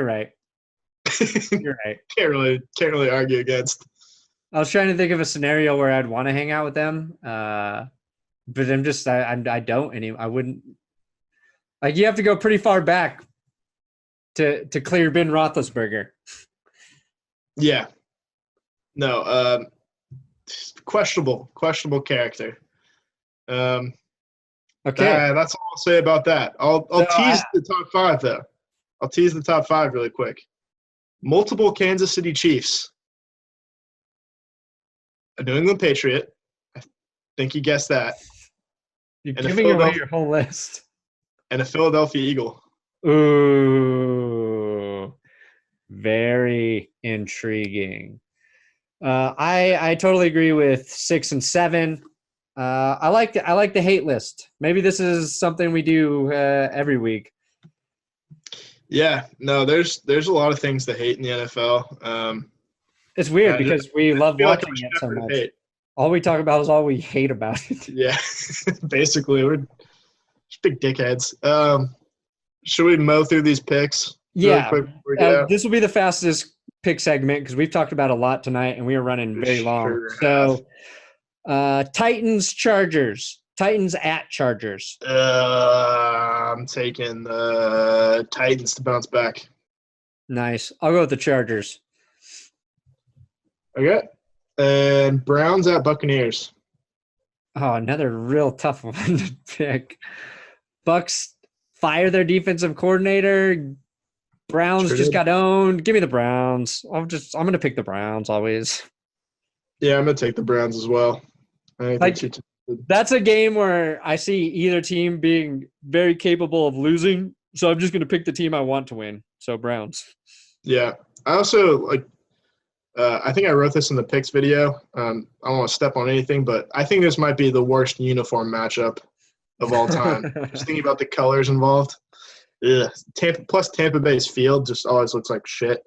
right. You're right. Can't really argue against. I was trying to think of a scenario where I'd want to hang out with them, but I'm just I don't anymore. I wouldn't. Like you have to go pretty far back to clear Ben Roethlisberger. Yeah. No. Questionable character. Okay. That's all I'll say about that. I'll tease the top five though. I'll tease the top five really quick. Multiple Kansas City Chiefs. A New England Patriot. I think you guessed that. You're giving away your whole list. And a Philadelphia Eagle. Ooh. Very intriguing. I totally agree with 6 and 7. I like the hate list. Maybe this is something we do every week. Yeah, no, there's a lot of things to hate in the NFL. It's weird because we love watching it so much. All we talk about is all we hate about it. Yeah, basically we're just big dickheads. Should we mow through these picks? Yeah, this will be the fastest pick segment because we've talked about a lot tonight and we are running very long. So, Titans at Chargers. I'm taking the Titans to bounce back. Nice. I'll go with the Chargers. Okay. And Browns at Buccaneers. Oh, another real tough one to pick. Bucks fire their defensive coordinator. Browns just got owned. Give me the Browns. I'm going to pick the Browns always. Yeah, I'm going to take the Browns as well. That's a game where I see either team being very capable of losing, so I'm just going to pick the team I want to win. So Browns. Yeah. I also I think I wrote this in the picks video. I don't want to step on anything, but I think this might be the worst uniform matchup of all time. Just thinking about the colors involved. Yeah, Tampa Bay's field just always looks like shit.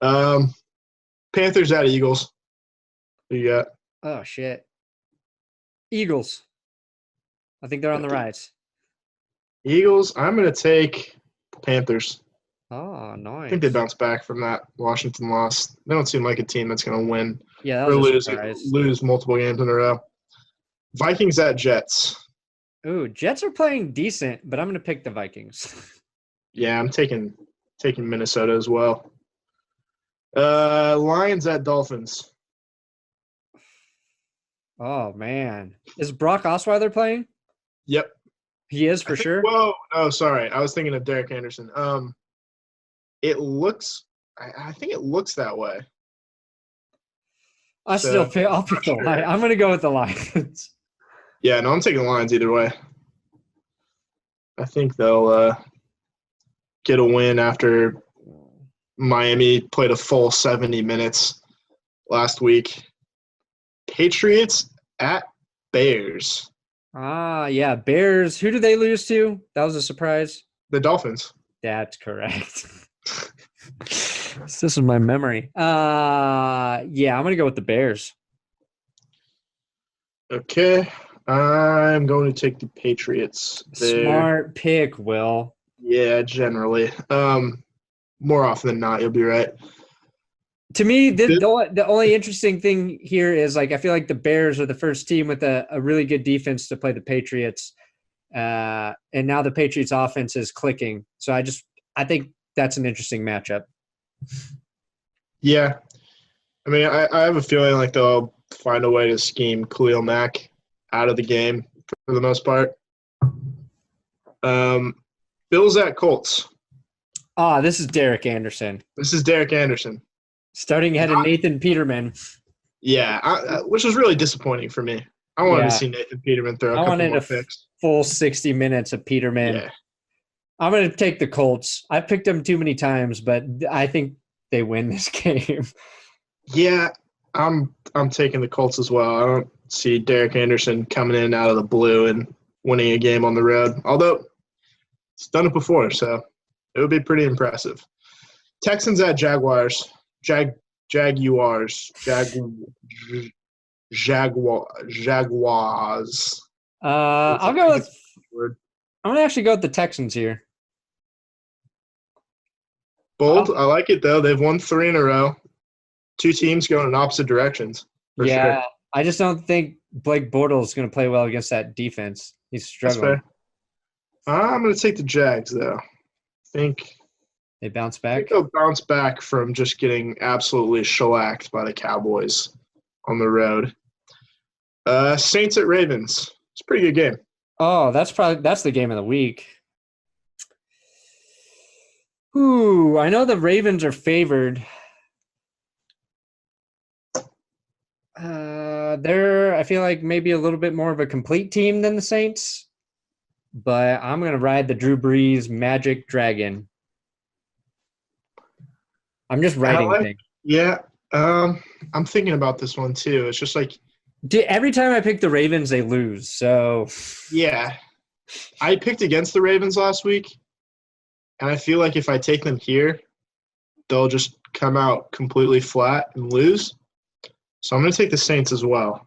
Panthers at Eagles. Who you got? Oh shit. Eagles. I think they're on the rise. Eagles. I'm gonna take Panthers. Oh, nice. I think they bounce back from that Washington loss. They don't seem like a team that's gonna win. Yeah, or lose multiple games in a row. Vikings at Jets. Ooh, Jets are playing decent, but I'm going to pick the Vikings. Yeah, I'm taking Minnesota as well. Lions at Dolphins. Oh, man. Is Brock Osweiler playing? Yep. He is for sure? Whoa. Oh, sorry. I was thinking of Derek Anderson. It looks – I think it looks that way. I'll pick the Lions. I'm going to go with the Lions. Yeah, no, I'm taking the Lions either way. I think they'll get a win after Miami played a full 70 minutes last week. Patriots at Bears. Yeah, Bears. Who did they lose to? That was a surprise. The Dolphins. That's correct. This is my memory. Yeah, I'm going to go with the Bears. Okay. I'm going to take the Patriots there. Smart pick, Will. Yeah, generally. More often than not, you'll be right. To me, the only interesting thing here is, I feel like the Bears are the first team with a really good defense to play the Patriots. and now the Patriots offense is clicking. So I think that's an interesting matchup. Yeah. I mean, I have a feeling like they'll find a way to scheme Khalil Mack out of the game for the most part. Bills at Colts. This is Derek Anderson. This is Derek Anderson. Starting ahead of Nathan Peterman. Yeah, which was really disappointing for me. I wanted to see Nathan Peterman throw a couple more picks. Full 60 minutes of Peterman. Yeah. I'm going to take the Colts. I've picked them too many times, but I think they win this game. Yeah, I'm taking the Colts as well. I don't see Derek Anderson coming in out of the blue and winning a game on the road. Although he's done it before, so it would be pretty impressive. Texans at Jaguars. Jaguars. I'm going to actually go with the Texans here. Bold. I like it, though. They've won 3 in a row. 2 teams going in opposite directions. Yeah, sure. I just don't think Blake Bortles is going to play well against that defense. He's struggling. I'm going to take the Jags, though. I think they bounce back. They'll bounce back from just getting absolutely shellacked by the Cowboys on the road. Saints at Ravens. It's a pretty good game. Oh, that's the game of the week. Ooh, I know the Ravens are favored. They're, I feel like, maybe a little bit more of a complete team than the Saints, but I'm going to ride the Drew Brees Magic Dragon. I'm just writing things. Yeah, I'm thinking about this one too. It's just like every time I pick the Ravens, they lose. So yeah, I picked against the Ravens last week, and I feel like if I take them here, they'll just come out completely flat and lose. So I'm going to take the Saints as well.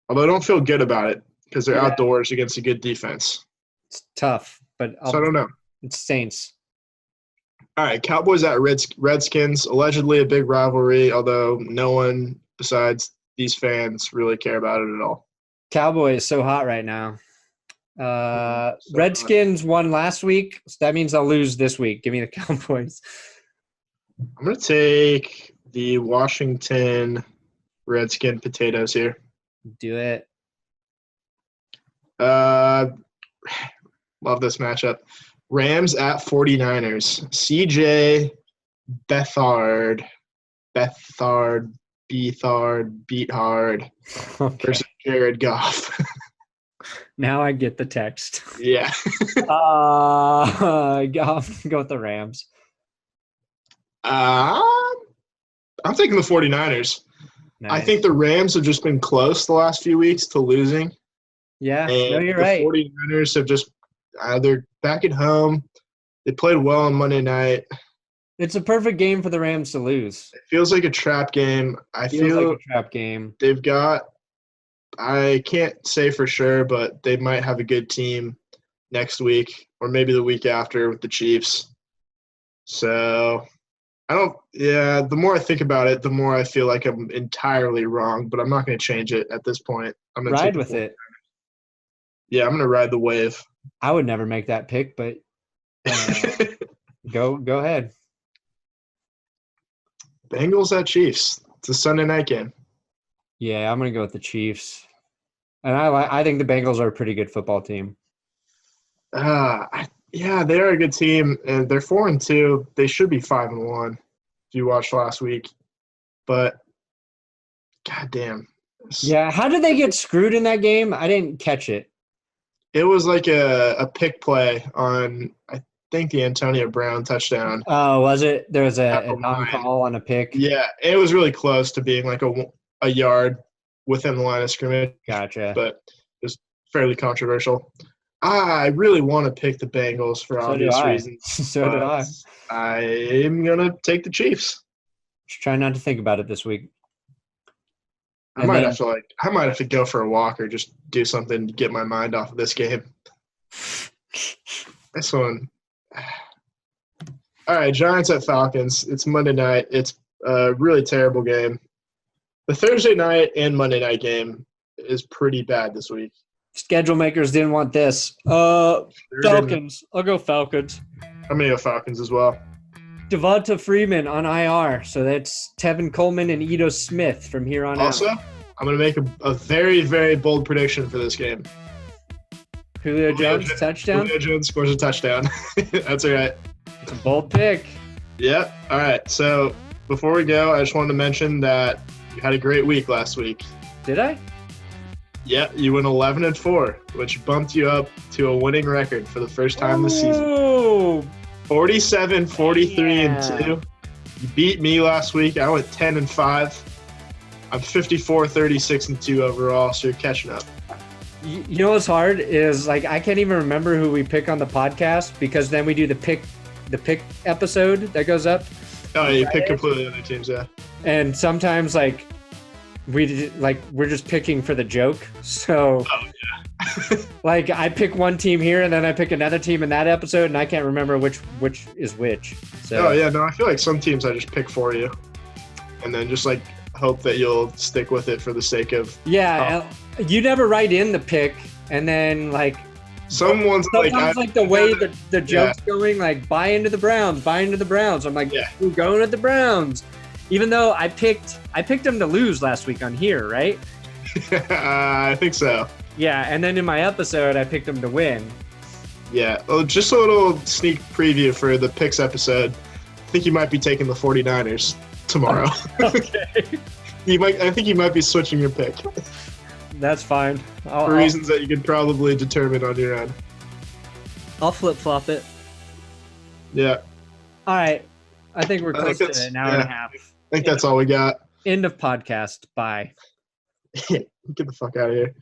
Although I don't feel good about it because they're outdoors against a good defense. It's tough, but so I don't know. It's Saints. All right, Cowboys at Redskins. Allegedly a big rivalry, although no one besides these fans really care about it at all. Cowboy is so hot right now. Redskins won last week, so that means I'll lose this week. Give me the Cowboys. I'm going to take the Washington Redskin potatoes here. Do it. Love this matchup. Rams at 49ers. CJ Beathard Beathard versus Jared Goff. Now I get the text. Yeah. Go with the Rams. I'm taking the 49ers. Nice. I think the Rams have just been close the last few weeks to losing. Yeah, no, you're right. The 49ers have just they're back at home. They played well on Monday night. It's a perfect game for the Rams to lose. It feels like a trap game. I feel like a trap game. They've got – I can't say for sure, but they might have a good team next week or maybe the week after with the Chiefs. So – the more I think about it, the more I feel like I'm entirely wrong, but I'm not going to change it at this point. I'm going to ride with it. Yeah, I'm going to ride the wave. I would never make that pick, but go ahead. Bengals at Chiefs. It's a Sunday night game. Yeah, I'm going to go with the Chiefs. And I think the Bengals are a pretty good football team. Yeah, they are a good team, and they're 4-2. They should be 5-1 if you watched last week. But, goddamn. Yeah, how did they get screwed in that game? I didn't catch it. It was like a pick play on, I think, the Antonio Brown touchdown. Oh, was it? There was a non-call on a pick? Yeah, it was really close to being like a yard within the line of scrimmage. Gotcha. But it was fairly controversial. I really want to pick the Bengals for obvious reasons. So do I. I'm going to take the Chiefs. Just try not to think about it this week. I might have to go for a walk or just do something to get my mind off of this game. This one. All right, Giants at Falcons. It's Monday night. It's a really terrible game. The Thursday night and Monday night game is pretty bad this week. Schedule makers didn't want this. Falcons. I'll go Falcons. I'm going to go Falcons as well. Devonta Freeman on IR. So that's Tevin Coleman and Ito Smith from here on out. I'm going to make a very, very bold prediction for this game. Julio Jones touchdown? Julio Jones scores a touchdown. That's all right. It's a bold pick. Yep. All right. So before we go, I just wanted to mention that you had a great week last week. Did I? Yeah, you went 11-4, which bumped you up to a winning record for the first time this season. 47, 43, and 2. You beat me last week. I went 10-5. I'm 54, 36, and 2 overall, so you're catching up. You know what's hard is like I can't even remember who we pick on the podcast because then we do the pick episode that goes up. Oh, you pick completely other teams, yeah. And sometimes like we're just picking for the joke. So like I pick one team here and then I pick another team in that episode and I can't remember which is which. So oh yeah, no, I feel like some teams I just pick for you. And then just like hope that you'll stick with it for the sake of you never write in the pick and then like sometimes like the way the joke's going, like buy into the Browns. I'm like, we're going at the Browns. Even though I picked them to lose last week on here, right? I think so. Yeah, and then in my episode, I picked them to win. Yeah, well, just a little sneak preview for the picks episode. I think you might be taking the 49ers tomorrow. Okay. I think you might be switching your pick. That's fine. For reasons that you could probably determine on your own. I'll flip-flop it. Yeah. All right. I think we're close to an hour and a half. I think that's all we got. End of podcast. Bye. Get the fuck out of here.